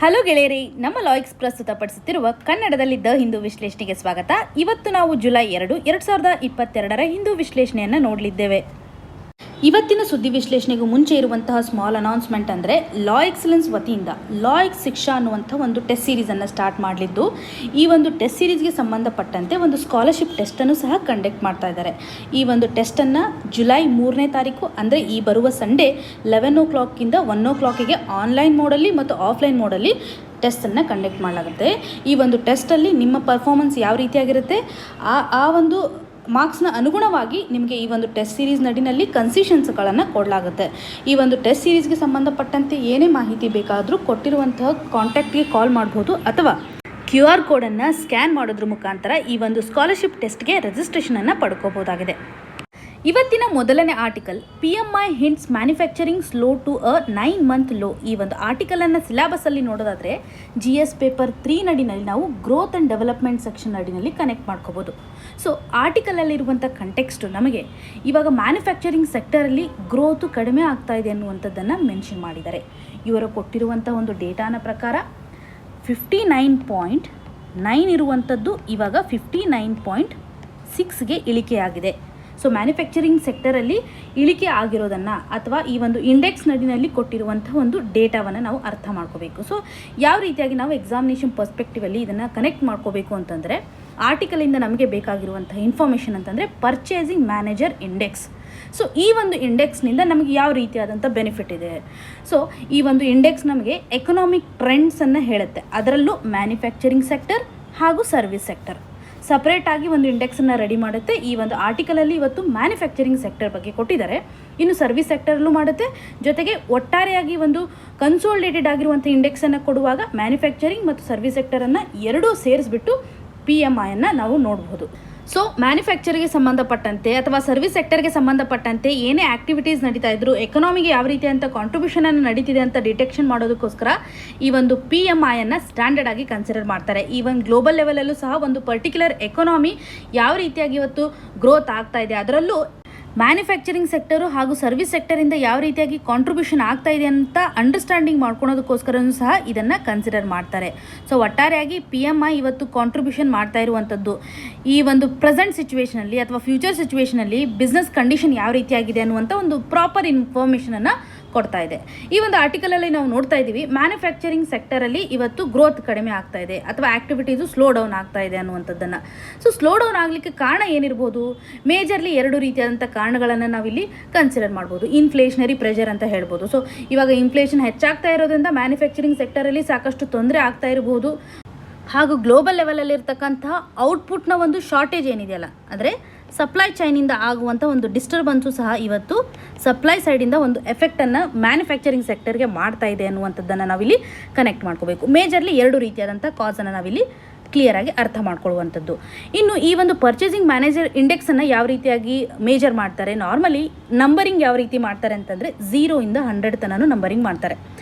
Hello ಗೆಳೆಯರಿ, ನಮ್ಮ ಲಾಯ್ಕ್ಸ್ ಪ್ರಸ್ತುತಪಡಿಸುತ್ತಿರುವ ಕನ್ನಡದಲ್ಲಿ the Hindu ವಿಶ್ಲೇಷಣೆಗೆ ಸ್ವಾಗತ. ಇವತ್ತು ನಾವು ಜುಲೈ 2, 2022 ಹಿಂದೂ ವಿಶ್ಲೇಷಣೆಯನ್ನು ನೋಡಲಿದ್ದೇವೆ. ಇವತ್ತಿನ ಸುದ್ದಿ ವಿಶ್ಲೇಷಣೆಗೂ ಮುಂಚೆ ಇರುವಂತಹ ಸ್ಮಾಲ್ ಅನೌನ್ಸ್ಮೆಂಟ್ ಅಂದರೆ ಲಾ ಎಕ್ಸಲೆನ್ಸ್ ವತಿಯಿಂದ ಲಾ ಎಕ್ಸ್ ಶಿಕ್ಷಾ ಅನ್ನುವಂಥ ಒಂದು ಟೆಸ್ಟ್ ಸೀರೀಸನ್ನು ಸ್ಟಾರ್ಟ್ ಮಾಡಲಿದ್ದು, ಈ ಒಂದು ಟೆಸ್ಟ್ ಸೀರೀಸ್ಗೆ ಸಂಬಂಧಪಟ್ಟಂತೆ ಒಂದು ಸ್ಕಾಲರ್ಶಿಪ್ ಟೆಸ್ಟನ್ನು ಸಹ ಕಂಡಕ್ಟ್ ಮಾಡ್ತಾ ಇದ್ದಾರೆ. ಈ ಒಂದು ಟೆಸ್ಟನ್ನು ಜುಲೈ 3ನೇ ತಾರೀಕು ಅಂದರೆ ಈ ಬರುವ ಸಂಡೇ 11 o'clockಯಿಂದ 1 o'clockಗೆ ಆನ್ಲೈನ್ ಮೋಡಲ್ಲಿ ಮತ್ತು ಆಫ್ಲೈನ್ ಮೋಡಲ್ಲಿ ಟೆಸ್ಟನ್ನು ಕಂಡಕ್ಟ್ ಮಾಡಲಾಗುತ್ತೆ. ಈ ಒಂದು ಟೆಸ್ಟಲ್ಲಿ ನಿಮ್ಮ ಪರ್ಫಾರ್ಮೆನ್ಸ್ ಯಾವ ರೀತಿಯಾಗಿರುತ್ತೆ, ಆ ಒಂದು ಮಾರ್ಕ್ಸ್ನ ಅನುಗುಣವಾಗಿ ನಿಮಗೆ ಈ ಒಂದು ಟೆಸ್ಟ್ ಸೀರೀಸ್ ನಡಿನಲ್ಲಿ ಕನ್ಸೆಷನ್ಸ್ಗಳನ್ನು ಕೊಡಲಾಗುತ್ತೆ. ಈ ಒಂದು ಟೆಸ್ಟ್ ಸೀರೀಸ್ಗೆ ಸಂಬಂಧಪಟ್ಟಂತೆ ಏನೇ ಮಾಹಿತಿ ಬೇಕಾದರೂ ಕೊಟ್ಟಿರುವಂತಹ ಕಾಂಟ್ಯಾಕ್ಟ್ಗೆ ಕಾಲ್ ಮಾಡ್ಬೋದು ಅಥವಾ QR ಕೋಡನ್ನು ಸ್ಕ್ಯಾನ್ ಮಾಡೋದ್ರ ಮುಖಾಂತರ ಈ ಒಂದು ಸ್ಕಾಲರ್ಶಿಪ್ ಟೆಸ್ಟ್ಗೆ ರಿಜಿಸ್ಟ್ರೇಷನನ್ನು ಪಡ್ಕೋಬೋದಾಗಿದೆ. ಇವತ್ತಿನ ಮೊದಲನೇ article PMI hints manufacturing slow to a 9-month low. ಈ ಒಂದು ಆರ್ಟಿಕಲನ್ನು ಸಿಲೆಬಸಲ್ಲಿ ನೋಡೋದಾದರೆ GS ಪೇಪರ್ 3 ನಡಿನಲ್ಲಿ ನಾವು ಗ್ರೋತ್ ಆ್ಯಂಡ್ ಡೆವಲಪ್ಮೆಂಟ್ ಸೆಕ್ಷನ್ ನಡಿನಲ್ಲಿ ಕನೆಕ್ಟ್ ಮಾಡ್ಕೋಬೋದು. ಸೊ ಆರ್ಟಿಕಲಲ್ಲಿರುವಂಥ ಕಂಟೆಕ್ಸ್ಟು ನಮಗೆ ಇವಾಗ ಮ್ಯಾನುಫ್ಯಾಕ್ಚರಿಂಗ್ ಸೆಕ್ಟರಲ್ಲಿ ಗ್ರೋತು ಕಡಿಮೆ ಆಗ್ತಾ ಇದೆ ಅನ್ನುವಂಥದ್ದನ್ನು ಮೆನ್ಷನ್ ಮಾಡಿದ್ದಾರೆ. ಇವರು ಕೊಟ್ಟಿರುವಂಥ ಒಂದು ಡೇಟಾನ ಪ್ರಕಾರ 59.9 ಇರುವಂಥದ್ದು ಇವಾಗ 59.6ಗೆ ಇಳಿಕೆಯಾಗಿದೆ. ಸೊ ಮ್ಯಾನುಫ್ಯಾಕ್ಚರಿಂಗ್ ಸೆಕ್ಟರಲ್ಲಿ ಇಳಿಕೆ ಆಗಿರೋದನ್ನು ಅಥವಾ ಈ ಒಂದು ಇಂಡೆಕ್ಸ್ ನಡಿನಲ್ಲಿ ಕೊಟ್ಟಿರುವಂಥ ಒಂದು ಡೇಟಾವನ್ನು ನಾವು ಅರ್ಥ ಮಾಡ್ಕೋಬೇಕು. ಸೊ ಯಾವ ರೀತಿಯಾಗಿ ನಾವು ಎಕ್ಸಾಮಿನೇಷನ್ ಪರ್ಸ್ಪೆಕ್ಟಿವಲ್ಲಿ ಇದನ್ನು ಕನೆಕ್ಟ್ ಮಾಡ್ಕೋಬೇಕು ಅಂತಂದರೆ, ಆರ್ಟಿಕಲಿಂದ ನಮಗೆ ಬೇಕಾಗಿರುವಂಥ ಇನ್ಫಾರ್ಮೇಷನ್ ಅಂತಂದರೆ ಪರ್ಚೇಸಿಂಗ್ ಮ್ಯಾನೇಜರ್ ಇಂಡೆಕ್ಸ್. ಸೊ ಈ ಒಂದು ಇಂಡೆಕ್ಸ್ನಿಂದ ನಮಗೆ ಯಾವ ರೀತಿಯಾದಂಥ ಬೆನಿಫಿಟ್ ಇದೆ. ಸೊ ಈ ಒಂದು ಇಂಡೆಕ್ಸ್ ನಮಗೆ ಎಕನಾಮಿಕ್ ಟ್ರೆಂಡ್ಸನ್ನು ಹೇಳುತ್ತೆ. ಅದರಲ್ಲೂ ಮ್ಯಾನುಫ್ಯಾಕ್ಚರಿಂಗ್ ಸೆಕ್ಟರ್ ಹಾಗೂ ಸರ್ವಿಸ್ ಸೆಕ್ಟರ್ ಸಪ್ರೇಟಾಗಿ ಒಂದು ಇಂಡೆಕ್ಸನ್ನು ರೆಡಿ ಮಾಡುತ್ತೆ. ಈ ಒಂದು ಆರ್ಟಿಕಲಲ್ಲಿ ಇವತ್ತು ಮ್ಯಾನುಫ್ಯಾಕ್ಚರಿಂಗ್ ಸೆಕ್ಟರ್ ಬಗ್ಗೆ ಕೊಟ್ಟಿದ್ದಾರೆ, ಇನ್ನು ಸರ್ವಿಸ್ ಸೆಕ್ಟರಲ್ಲೂ ಮಾಡುತ್ತೆ. ಜೊತೆಗೆ ಒಟ್ಟಾರೆಯಾಗಿ ಒಂದು ಕನ್ಸೋಲ್ಡೇಟೆಡ್ ಆಗಿರುವಂಥ ಇಂಡೆಕ್ಸನ್ನು ಕೊಡುವಾಗ ಮ್ಯಾನುಫ್ಯಾಕ್ಚರಿಂಗ್ ಮತ್ತು ಸರ್ವಿಸ್ ಸೆಕ್ಟರನ್ನು ಎರಡೂ ಸೇರಿಸ್ಬಿಟ್ಟು PMIಯನ್ನು ನಾವು ನೋಡ್ಬೋದು. ಸೊ ಮ್ಯಾನುಫ್ಯಾಕ್ಚರಿಗೆ ಸಂಬಂಧಪಟ್ಟಂತೆ ಅಥವಾ ಸರ್ವಿಸ್ ಸೆಕ್ಟರ್ಗೆ ಸಂಬಂಧಪಟ್ಟಂತೆ ಏನೇ ಆ್ಯಕ್ಟಿವಿಟೀಸ್ ನಡೀತಾ ಇದ್ರು, ಎಕನಾಮಿಗೆ ಯಾವ ರೀತಿಯಂಥ ಕಾಂಟ್ರಿಬ್ಯೂಷನನ್ನು ನಡೀತಿದೆ ಅಂತ ಡಿಟೆಕ್ಷನ್ ಮಾಡೋದಕ್ಕೋಸ್ಕರ ಈ ಒಂದು PMIಯನ್ನು ಸ್ಟ್ಯಾಂಡರ್ಡ್ ಆಗಿ ಕನ್ಸಿಡರ್ ಮಾಡ್ತಾರೆ. ಈವನ್ ಗ್ಲೋಬಲ್ ಲೆವೆಲಲ್ಲೂ ಸಹ ಒಂದು ಪರ್ಟಿಕ್ಯುಲರ್ ಎಕನಾಮಿ ಯಾವ ರೀತಿಯಾಗಿ ಇವತ್ತು ಗ್ರೋತ್ ಆಗ್ತಾ ಇದೆ, ಅದರಲ್ಲೂ ಮ್ಯಾನುಫ್ಯಾಕ್ಚರಿಂಗ್ ಸೆಕ್ಟರು ಹಾಗೂ ಸರ್ವಿಸ್ ಸೆಕ್ಟರಿಂದ ಯಾವ ರೀತಿಯಾಗಿ ಕಾಂಟ್ರಿಬ್ಯೂಷನ್ ಆಗ್ತಾ ಇದೆ ಅಂತ ಅಂಡರ್ಸ್ಟ್ಯಾಂಡಿಂಗ್ ಮಾಡ್ಕೊಳೋದಕ್ಕೋಸ್ಕರನೂ ಸಹ ಇದನ್ನು ಕನ್ಸಿಡರ್ ಮಾಡ್ತಾರೆ. ಸೊ ಒಟ್ಟಾರೆಯಾಗಿ PMI ಇವತ್ತು ಕಾಂಟ್ರಿಬ್ಯೂಷನ್ ಮಾಡ್ತಾ ಇರುವಂಥದ್ದು ಈ ಒಂದು ಪ್ರೆಸೆಂಟ್ ಸಿಚುವೇಷನಲ್ಲಿ ಅಥವಾ ಫ್ಯೂಚರ್ ಸಿಚುವೇಷನಲ್ಲಿ ಬಿಸ್ನೆಸ್ ಕಂಡೀಷನ್ ಯಾವ ರೀತಿಯಾಗಿದೆ ಅನ್ನುವಂಥ ಒಂದು ಪ್ರಾಪರ್ ಇನ್ಫಾರ್ಮೇಷನನ್ನು ಕೊಡ್ತಾ ಇದೆ. ಈ ಒಂದು ಆರ್ಟಿಕಲಲ್ಲಿ ನಾವು ನೋಡ್ತಾ ಇದ್ದೀವಿ, ಮ್ಯಾನುಫ್ಯಾಕ್ಚರಿಂಗ್ ಸೆಕ್ಟರಲ್ಲಿ ಇವತ್ತು ಗ್ರೋತ್ ಕಡಿಮೆ ಆಗ್ತಾ ಇದೆ ಅಥವಾ ಆ್ಯಕ್ಟಿವಿಟೀಸು ಸ್ಲೋ ಡೌನ್ ಆಗ್ತಾ ಇದೆ ಅನ್ನುವಂಥದ್ದನ್ನು. ಸೊ ಸ್ಲೋ ಡೌನ್ ಆಗಲಿಕ್ಕೆ ಕಾರಣ ಏನಿರ್ಬೋದು? ಮೇಜರ್ಲಿ 2 ರೀತಿಯಾದಂಥ ಕಾರಣಗಳನ್ನು ನಾವಿಲ್ಲಿ ಕನ್ಸಿಡರ್ ಮಾಡ್ಬೋದು. ಇನ್ಫ್ಲೇಷನರಿ ಪ್ರೆಷರ್ ಅಂತ ಹೇಳ್ಬೋದು. ಸೊ ಇವಾಗ ಇನ್ಫ್ಲೇಷನ್ ಹೆಚ್ಚಾಗ್ತಾ ಇರೋದ್ರಿಂದ ಮ್ಯಾನುಫ್ಯಾಕ್ಚರಿಂಗ್ ಸೆಕ್ಟರಲ್ಲಿ ಸಾಕಷ್ಟು ತೊಂದರೆ ಆಗ್ತಾ ಇರ್ಬೋದು. ಹಾಗೂ ಗ್ಲೋಬಲ್ ಲೆವೆಲಲ್ಲಿರ್ತಕ್ಕಂತಹ ಔಟ್ಪುಟ್ನ ಒಂದು ಶಾರ್ಟೇಜ್ ಏನಿದೆಯಲ್ಲ, ಅಂದರೆ ಸಪ್ಲೈ ಚೈನಿಂದ ಆಗುವಂಥ ಒಂದು ಡಿಸ್ಟರ್ಬೆನ್ಸು ಸಹ ಇವತ್ತು ಸಪ್ಲೈ ಸೈಡಿಂದ ಒಂದು ಎಫೆಕ್ಟನ್ನು ಮ್ಯಾನುಫ್ಯಾಕ್ಚರಿಂಗ್ ಸೆಕ್ಟರ್ಗೆ ಮಾಡ್ತಾ ಇದೆ ಅನ್ನುವಂಥದ್ದನ್ನು ನಾವಿಲ್ಲಿ ಕನೆಕ್ಟ್ ಮಾಡ್ಕೋಬೇಕು. ಮೇಜರ್ಲಿ 2 ರೀತಿಯಾದಂಥ ಕಾಸನ್ನು ನಾವಿಲ್ಲಿ ಕ್ಲಿಯರಾಗಿ ಅರ್ಥ ಮಾಡ್ಕೊಳ್ಳುವಂಥದ್ದು. ಇನ್ನು ಈ ಒಂದು ಪರ್ಚೇಸಿಂಗ್ ಮ್ಯಾನೇಜರ್ ಇಂಡೆಕ್ಸನ್ನು ಯಾವ ರೀತಿಯಾಗಿ ಮೇಜರ್ ಮಾಡ್ತಾರೆ, ನಾರ್ಮಲಿ ನಂಬರಿಂಗ್ ಯಾವ ರೀತಿ ಮಾಡ್ತಾರೆ ಅಂತಂದರೆ 0ಇಂದ 100 ತನಕ ನಂಬರಿಂಗ್ ಮಾಡ್ತಾರೆ.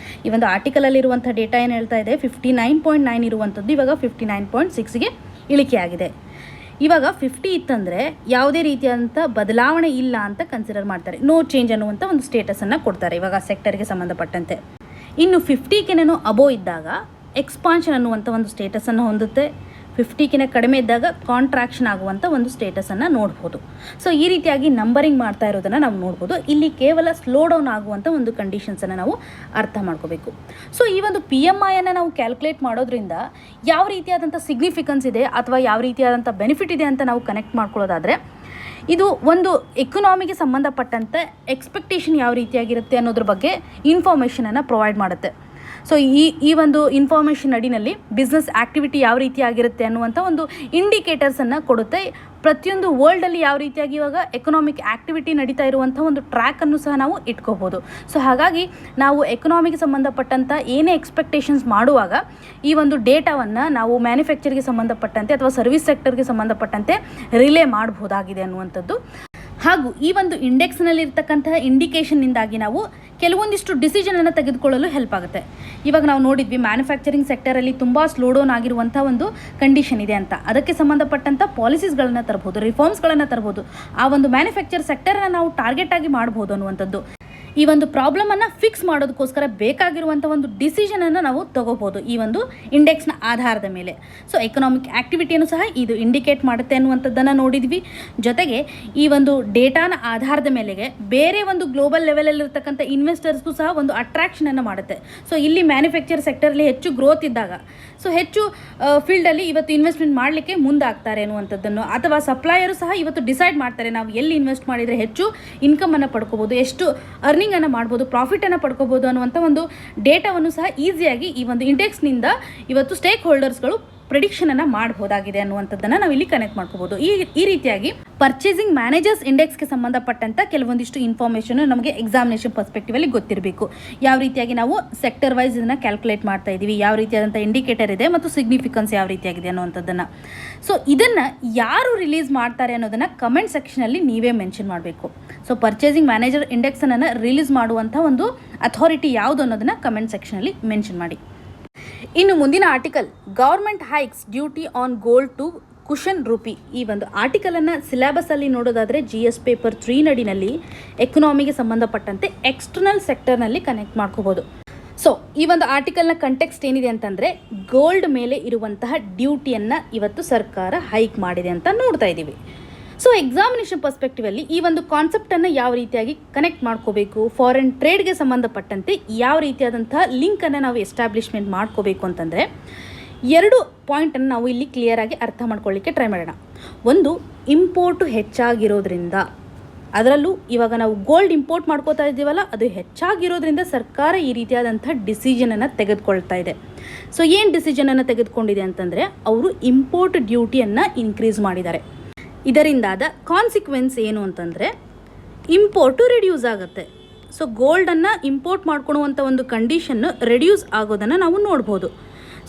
ಈ ಒಂದು ಆರ್ಟಿಕಲಲ್ಲಿರುವಂಥ ಡೇಟಾ ಏನು ಹೇಳ್ತಾ ಇದೆ, 59.9 ಇರುವಂಥದ್ದು ಇವಾಗ 59.6ಗೆ ಇಳಿಕೆಯಾಗಿದೆ. ಇವಾಗ 50 ಇತ್ತಂದರೆ ಯಾವುದೇ ರೀತಿಯಾದಂಥ ಬದಲಾವಣೆ ಇಲ್ಲ ಅಂತ ಕನ್ಸಿಡರ್ ಮಾಡ್ತಾರೆ. ನೋ ಚೇಂಜ್ ಅನ್ನುವಂಥ ಒಂದು ಸ್ಟೇಟಸನ್ನು ಕೊಡ್ತಾರೆ ಇವಾಗ ಸೆಕ್ಟರ್ಗೆ ಸಂಬಂಧಪಟ್ಟಂತೆ. ಇನ್ನು 50ಗಿಂತ ಅಬೋ ಇದ್ದಾಗ ಎಕ್ಸ್ಪಾನ್ಷನ್ ಅನ್ನುವಂಥ ಒಂದು ಸ್ಟೇಟಸನ್ನು ಹೊಂದುತ್ತೆ. 50ಗಿಂತ ಕಡಿಮೆ ಇದ್ದಾಗ ಕಾಂಟ್ರಾಕ್ಷನ್ ಆಗುವಂಥ ಒಂದು ಸ್ಟೇಟಸನ್ನು ನೋಡ್ಬೋದು. ಸೊ ಈ ರೀತಿಯಾಗಿ ನಂಬರಿಂಗ್ ಮಾಡ್ತಾ ಇರೋದನ್ನು ನಾವು ನೋಡ್ಬೋದು. ಇಲ್ಲಿ ಕೇವಲ ಸ್ಲೋ ಡೌನ್ ಆಗುವಂಥ ಒಂದು ಕಂಡೀಷನ್ಸನ್ನು ನಾವು ಅರ್ಥ ಮಾಡ್ಕೋಬೇಕು. ಸೊ ಈ ಒಂದು PMIಯನ್ನು ನಾವು ಕ್ಯಾಲ್ಕುಲೇಟ್ ಮಾಡೋದ್ರಿಂದ ಯಾವ ರೀತಿಯಾದಂಥ ಸಿಗ್ನಿಫಿಕೆನ್ಸ್ ಇದೆ ಅಥವಾ ಯಾವ ರೀತಿಯಾದಂಥ ಬೆನಿಫಿಟ್ ಇದೆ ಅಂತ ನಾವು ಕನೆಕ್ಟ್ ಮಾಡ್ಕೊಳ್ಳೋದಾದರೆ, ಇದು ಒಂದು ಎಕನಾಮಿಗೆ ಸಂಬಂಧಪಟ್ಟಂತೆ ಎಕ್ಸ್ಪೆಕ್ಟೇಷನ್ ಯಾವ ರೀತಿಯಾಗಿರುತ್ತೆ ಅನ್ನೋದ್ರ ಬಗ್ಗೆ ಇನ್ಫಾರ್ಮೇಷನನ್ನು ಪ್ರೊವೈಡ್ ಮಾಡುತ್ತೆ. ಸೊ ಈ ಒಂದು ಇನ್ಫಾರ್ಮೇಷನ್ ಅಡಿನಲ್ಲಿ ಬಿಸ್ನೆಸ್ ಆ್ಯಕ್ಟಿವಿಟಿ ಯಾವ ರೀತಿಯಾಗಿರುತ್ತೆ ಅನ್ನುವಂಥ ಒಂದು ಇಂಡಿಕೇಟರ್ಸನ್ನು ಕೊಡುತ್ತೆ. ಪ್ರತಿಯೊಂದು ವರ್ಲ್ಡಲ್ಲಿ ಯಾವ ರೀತಿಯಾಗಿ ಇವಾಗ ಎಕನಾಮಿಕ್ ಆ್ಯಕ್ಟಿವಿಟಿ ನಡೀತಾ ಇರುವಂಥ ಒಂದು ಟ್ರ್ಯಾಕನ್ನು ಸಹ ನಾವು ಇಟ್ಕೋಬೋದು. ಸೊ ಹಾಗಾಗಿ ನಾವು ಎಕನಾಮಿಗೆ ಸಂಬಂಧಪಟ್ಟಂಥ ಏನೇ ಎಕ್ಸ್ಪೆಕ್ಟೇಷನ್ಸ್ ಮಾಡುವಾಗ ಈ ಒಂದು ಡೇಟಾವನ್ನು ನಾವು ಮ್ಯಾನುಫ್ಯಾಕ್ಚರ್ಗೆ ಸಂಬಂಧಪಟ್ಟಂತೆ ಅಥವಾ ಸರ್ವಿಸ್ ಸೆಕ್ಟರ್ಗೆ ಸಂಬಂಧಪಟ್ಟಂತೆ ರಿಲೇ ಮಾಡಬಹುದಾಗಿದೆ ಅನ್ನುವಂಥದ್ದು. ಹಾಗೂ ಈ ಒಂದು ಇಂಡೆಕ್ಸ್ನಲ್ಲಿರ್ತಕ್ಕಂತಹ ಇಂಡಿಕೇಷನ್ನಿಂದಾಗಿ ನಾವು ಕೆಲವೊಂದಿಷ್ಟು ಡಿಸಿಷನನ್ನು ತೆಗೆದುಕೊಳ್ಳಲು ಹೆಲ್ಪ್ ಆಗುತ್ತೆ. ಇವಾಗ ನಾವು ನೋಡಿದ್ವಿ ಮ್ಯಾನುಫ್ಯಾಕ್ಚರಿಂಗ್ ಸೆಕ್ಟರಲ್ಲಿ ತುಂಬ ಸ್ಲೋ ಡೌನ್ ಆಗಿರುವಂಥ ಒಂದು ಕಂಡೀಷನ್ ಇದೆ ಅಂತ. ಅದಕ್ಕೆ ಸಂಬಂಧಪಟ್ಟಂಥ ಪಾಲಿಸೀಸ್ಗಳನ್ನು ತರ್ಬೋದು, ರಿಫಾರ್ಮ್ಸ್ಗಳನ್ನು ತರ್ಬೋದು. ಆ ಒಂದು ಮ್ಯಾನುಫ್ಯಾಕ್ಚರ್ ಸೆಕ್ಟರನ್ನು ನಾವು ಟಾರ್ಗೆಟ್ ಆಗಿ ಮಾಡ್ಬೋದು ಅನ್ನುವಂಥದ್ದು. ಈ ಒಂದು ಪ್ರಾಬ್ಲಮನ್ನು ಫಿಕ್ಸ್ ಮಾಡೋದಕ್ಕೋಸ್ಕರ ಬೇಕಾಗಿರುವಂಥ ಒಂದು ಡಿಸಿಷನನ್ನು ನಾವು ತಗೋಬೋದು ಈ ಒಂದು ಇಂಡೆಕ್ಸ್ನ ಆಧಾರದ ಮೇಲೆ. ಸೊ ಎಕನಾಮಿಕ್ ಆ್ಯಕ್ಟಿವಿಟಿಯನ್ನು ಸಹ ಇದು ಇಂಡಿಕೇಟ್ ಮಾಡುತ್ತೆ ಅನ್ನುವಂಥದ್ದನ್ನು ನೋಡಿದ್ವಿ. ಜೊತೆಗೆ ಈ ಒಂದು ಡೇಟಾನ ಆಧಾರದ ಮೇಲೆಗೆ ಬೇರೆ ಒಂದು ಗ್ಲೋಬಲ್ ಲೆವೆಲಲ್ಲಿರ್ತಕ್ಕಂಥ ಇನ್ವೆಸ್ಟರ್ಸ್ಗೂ ಸಹ ಒಂದು ಅಟ್ರಾಕ್ಷನನ್ನು ಮಾಡುತ್ತೆ. ಸೊ ಇಲ್ಲಿ ಮ್ಯಾನುಫ್ಯಾಕ್ಚರ್ ಸೆಕ್ಟರಲ್ಲಿ ಹೆಚ್ಚು ಗ್ರೋತ್ ಇದ್ದಾಗ ಸೊ ಹೆಚ್ಚು ಫೀಲ್ಡಲ್ಲಿ ಇವತ್ತು ಇನ್ವೆಸ್ಟ್ಮೆಂಟ್ ಮಾಡಲಿಕ್ಕೆ ಮುಂದಾಗ್ತಾರೆ ಅನ್ನುವಂಥದ್ದನ್ನು, ಅಥವಾ ಸಪ್ಲೈಯರು ಸಹ ಇವತ್ತು ಡಿಸೈಡ್ ಮಾಡ್ತಾರೆ ನಾವು ಎಲ್ಲಿ ಇನ್ವೆಸ್ಟ್ ಮಾಡಿದರೆ ಹೆಚ್ಚು ಇನ್ಕಮನ್ನು ಪಡ್ಕೋಬೋದು, ಎಷ್ಟು ಅರ್ನಿಂಗನ್ನು ಮಾಡ್ಬೋದು, ಪ್ರಾಫಿಟನ್ನು ಪಡ್ಕೋಬೋದು ಅನ್ನುವಂಥ ಒಂದು ಡೇಟಾವನ್ನು ಸಹ ಈಸಿಯಾಗಿ ಈ ಒಂದು ಇಂಡೆಕ್ಸ್ನಿಂದ ಇವತ್ತು ಸ್ಟೇಕ್ ಹೋಲ್ಡರ್ಸ್ಗಳು ಪ್ರಿಡಿಕ್ಷನನ್ನು ಮಾಡಬಹುದಾಗಿದೆ ಅನ್ನುವಂಥದ್ದನ್ನು ನಾವು ಇಲ್ಲಿ ಕನೆಕ್ಟ್ ಮಾಡ್ಕೋಬೋದು. ಈ ರೀತಿಯಾಗಿ ಪರ್ಚೇಸಿಂಗ್ ಮ್ಯಾನೇಜರ್ಸ್ ಇಂಡೆಕ್ಸ್ಗೆ ಸಂಬಂಧಪಟ್ಟಂಥ ಕೆಲವೊಂದಿಷ್ಟು ಇನ್ಫಾರ್ಮೇಷನ್ ನಮಗೆ ಎಕ್ಸಾಮಿನೇಷನ್ ಪರ್ಸ್ಪೆಕ್ಟಿವಲ್ಲಿ ಗೊತ್ತಿರಬೇಕು. ಯಾವ ರೀತಿಯಾಗಿ ನಾವು ಸೆಕ್ಟರ್ ವೈಸ್ ಇದನ್ನು ಕ್ಯಾಲ್ಕುಲೇಟ್ ಮಾಡ್ತಾ ಇದ್ದೀವಿ, ಯಾವ ರೀತಿಯಾದಂಥ ಇಂಡಿಕೇಟರ್ ಇದೆ ಮತ್ತು ಸಿಗ್ನಿಫಿಕೆನ್ಸ್ ಯಾವ ರೀತಿಯಾಗಿದೆ ಅನ್ನುವಂಥದ್ದನ್ನು. ಸೊ ಇದನ್ನು ಯಾರು ರಿಲೀಸ್ ಮಾಡ್ತಾರೆ ಅನ್ನೋದನ್ನು ಕಮೆಂಟ್ ಸೆಕ್ಷನಲ್ಲಿ ನೀವೇ ಮೆನ್ಷನ್ ಮಾಡಬೇಕು. ಸೊ ಪರ್ಚೇಸಿಂಗ್ ಮ್ಯಾನೇಜರ್ ಇಂಡೆಕ್ಸನ್ನು ರಿಲೀಸ್ ಮಾಡುವಂಥ ಒಂದು ಅಥಾರಿಟಿ ಯಾವುದು ಅನ್ನೋದನ್ನು ಕಮೆಂಟ್ ಸೆಕ್ಷನಲ್ಲಿ ಮೆನ್ಷನ್ ಮಾಡಿ. ಇನ್ನು ಮುಂದಿನ article, government hikes duty on gold to cushion rupee. ಈ ಒಂದು ಆರ್ಟಿಕಲನ್ನು ಸಿಲೆಬಸಲ್ಲಿ ನೋಡೋದಾದರೆ GS ಪೇಪರ್ 3 ನಡಿನಲ್ಲಿ ಎಕನಾಮಿಗೆ ಸಂಬಂಧಪಟ್ಟಂತೆ ಎಕ್ಸ್ಟರ್ನಲ್ ಸೆಕ್ಟರ್ನಲ್ಲಿ ಕನೆಕ್ಟ್ ಮಾಡ್ಕೋಬೋದು. ಸೊ ಈ ಒಂದು ಆರ್ಟಿಕಲ್ನ ಕಂಟೆಕ್ಸ್ಟ್ ಏನಿದೆ ಅಂತಂದರೆ ಗೋಲ್ಡ್ ಮೇಲೆ ಇರುವಂತಹ ಡ್ಯೂಟಿಯನ್ನು ಇವತ್ತು ಸರ್ಕಾರ ಹೈಕ್ ಮಾಡಿದೆ ಅಂತ ನೋಡ್ತಾ ಇದ್ದೀವಿ. ಸೊ ಎಕ್ಸಾಮಿನೇಷನ್ ಪರ್ಸ್ಪೆಕ್ಟಿವಲ್ಲಿ ಈ ಒಂದು ಕಾನ್ಸೆಪ್ಟನ್ನು ಯಾವ ರೀತಿಯಾಗಿ ಕನೆಕ್ಟ್ ಮಾಡ್ಕೋಬೇಕು, ಫಾರಿನ್ ಟ್ರೇಡ್ಗೆ ಸಂಬಂಧಪಟ್ಟಂತೆ ಯಾವ ರೀತಿಯಾದಂತಹ ಲಿಂಕನ್ನು ನಾವು ಎಸ್ಟಾಬ್ಲಿಷ್ಮೆಂಟ್ ಮಾಡ್ಕೋಬೇಕು ಅಂತಂದರೆ 2 ಪಾಯಿಂಟನ್ನು ನಾವು ಇಲ್ಲಿ ಕ್ಲಿಯರಾಗಿ ಅರ್ಥ ಮಾಡ್ಕೊಳ್ಳಿಕ್ಕೆ ಟ್ರೈ ಮಾಡೋಣ. ಒಂದು, ಇಂಪೋರ್ಟು ಹೆಚ್ಚಾಗಿರೋದ್ರಿಂದ, ಅದರಲ್ಲೂ ಇವಾಗ ನಾವು ಗೋಲ್ಡ್ ಇಂಪೋರ್ಟ್ ಮಾಡ್ಕೋತಾ ಇದ್ದೀವಲ್ಲ, ಅದು ಹೆಚ್ಚಾಗಿರೋದ್ರಿಂದ ಸರ್ಕಾರ ಈ ರೀತಿಯಾದಂಥ ಡಿಸಿಷನನ್ನು ತೆಗೆದುಕೊಳ್ತಾ ಇದೆ. ಸೊ ಏನು ಡಿಸಿಷನನ್ನು ತೆಗೆದುಕೊಂಡಿದೆ ಅಂತಂದರೆ ಅವರು ಇಂಪೋರ್ಟ್ ಡ್ಯೂಟಿಯನ್ನು ಇನ್ಕ್ರೀಸ್ ಮಾಡಿದ್ದಾರೆ. ಇದರಿಂದಾದ ಕಾನ್ಸಿಕ್ವೆನ್ಸ್ ಏನು ಅಂತಂದರೆ ಇಂಪೋರ್ಟು ರಿಡ್ಯೂಸ್ ಆಗುತ್ತೆ. ಸೊ ಗೋಲ್ಡನ್ನು ಇಂಪೋರ್ಟ್ ಮಾಡ್ಕೊಳ್ಳುವಂಥ ಒಂದು ಕಂಡೀಷನ್ನು ರೆಡ್ಯೂಸ್ ಆಗೋದನ್ನು ನಾವು ನೋಡ್ಬೋದು.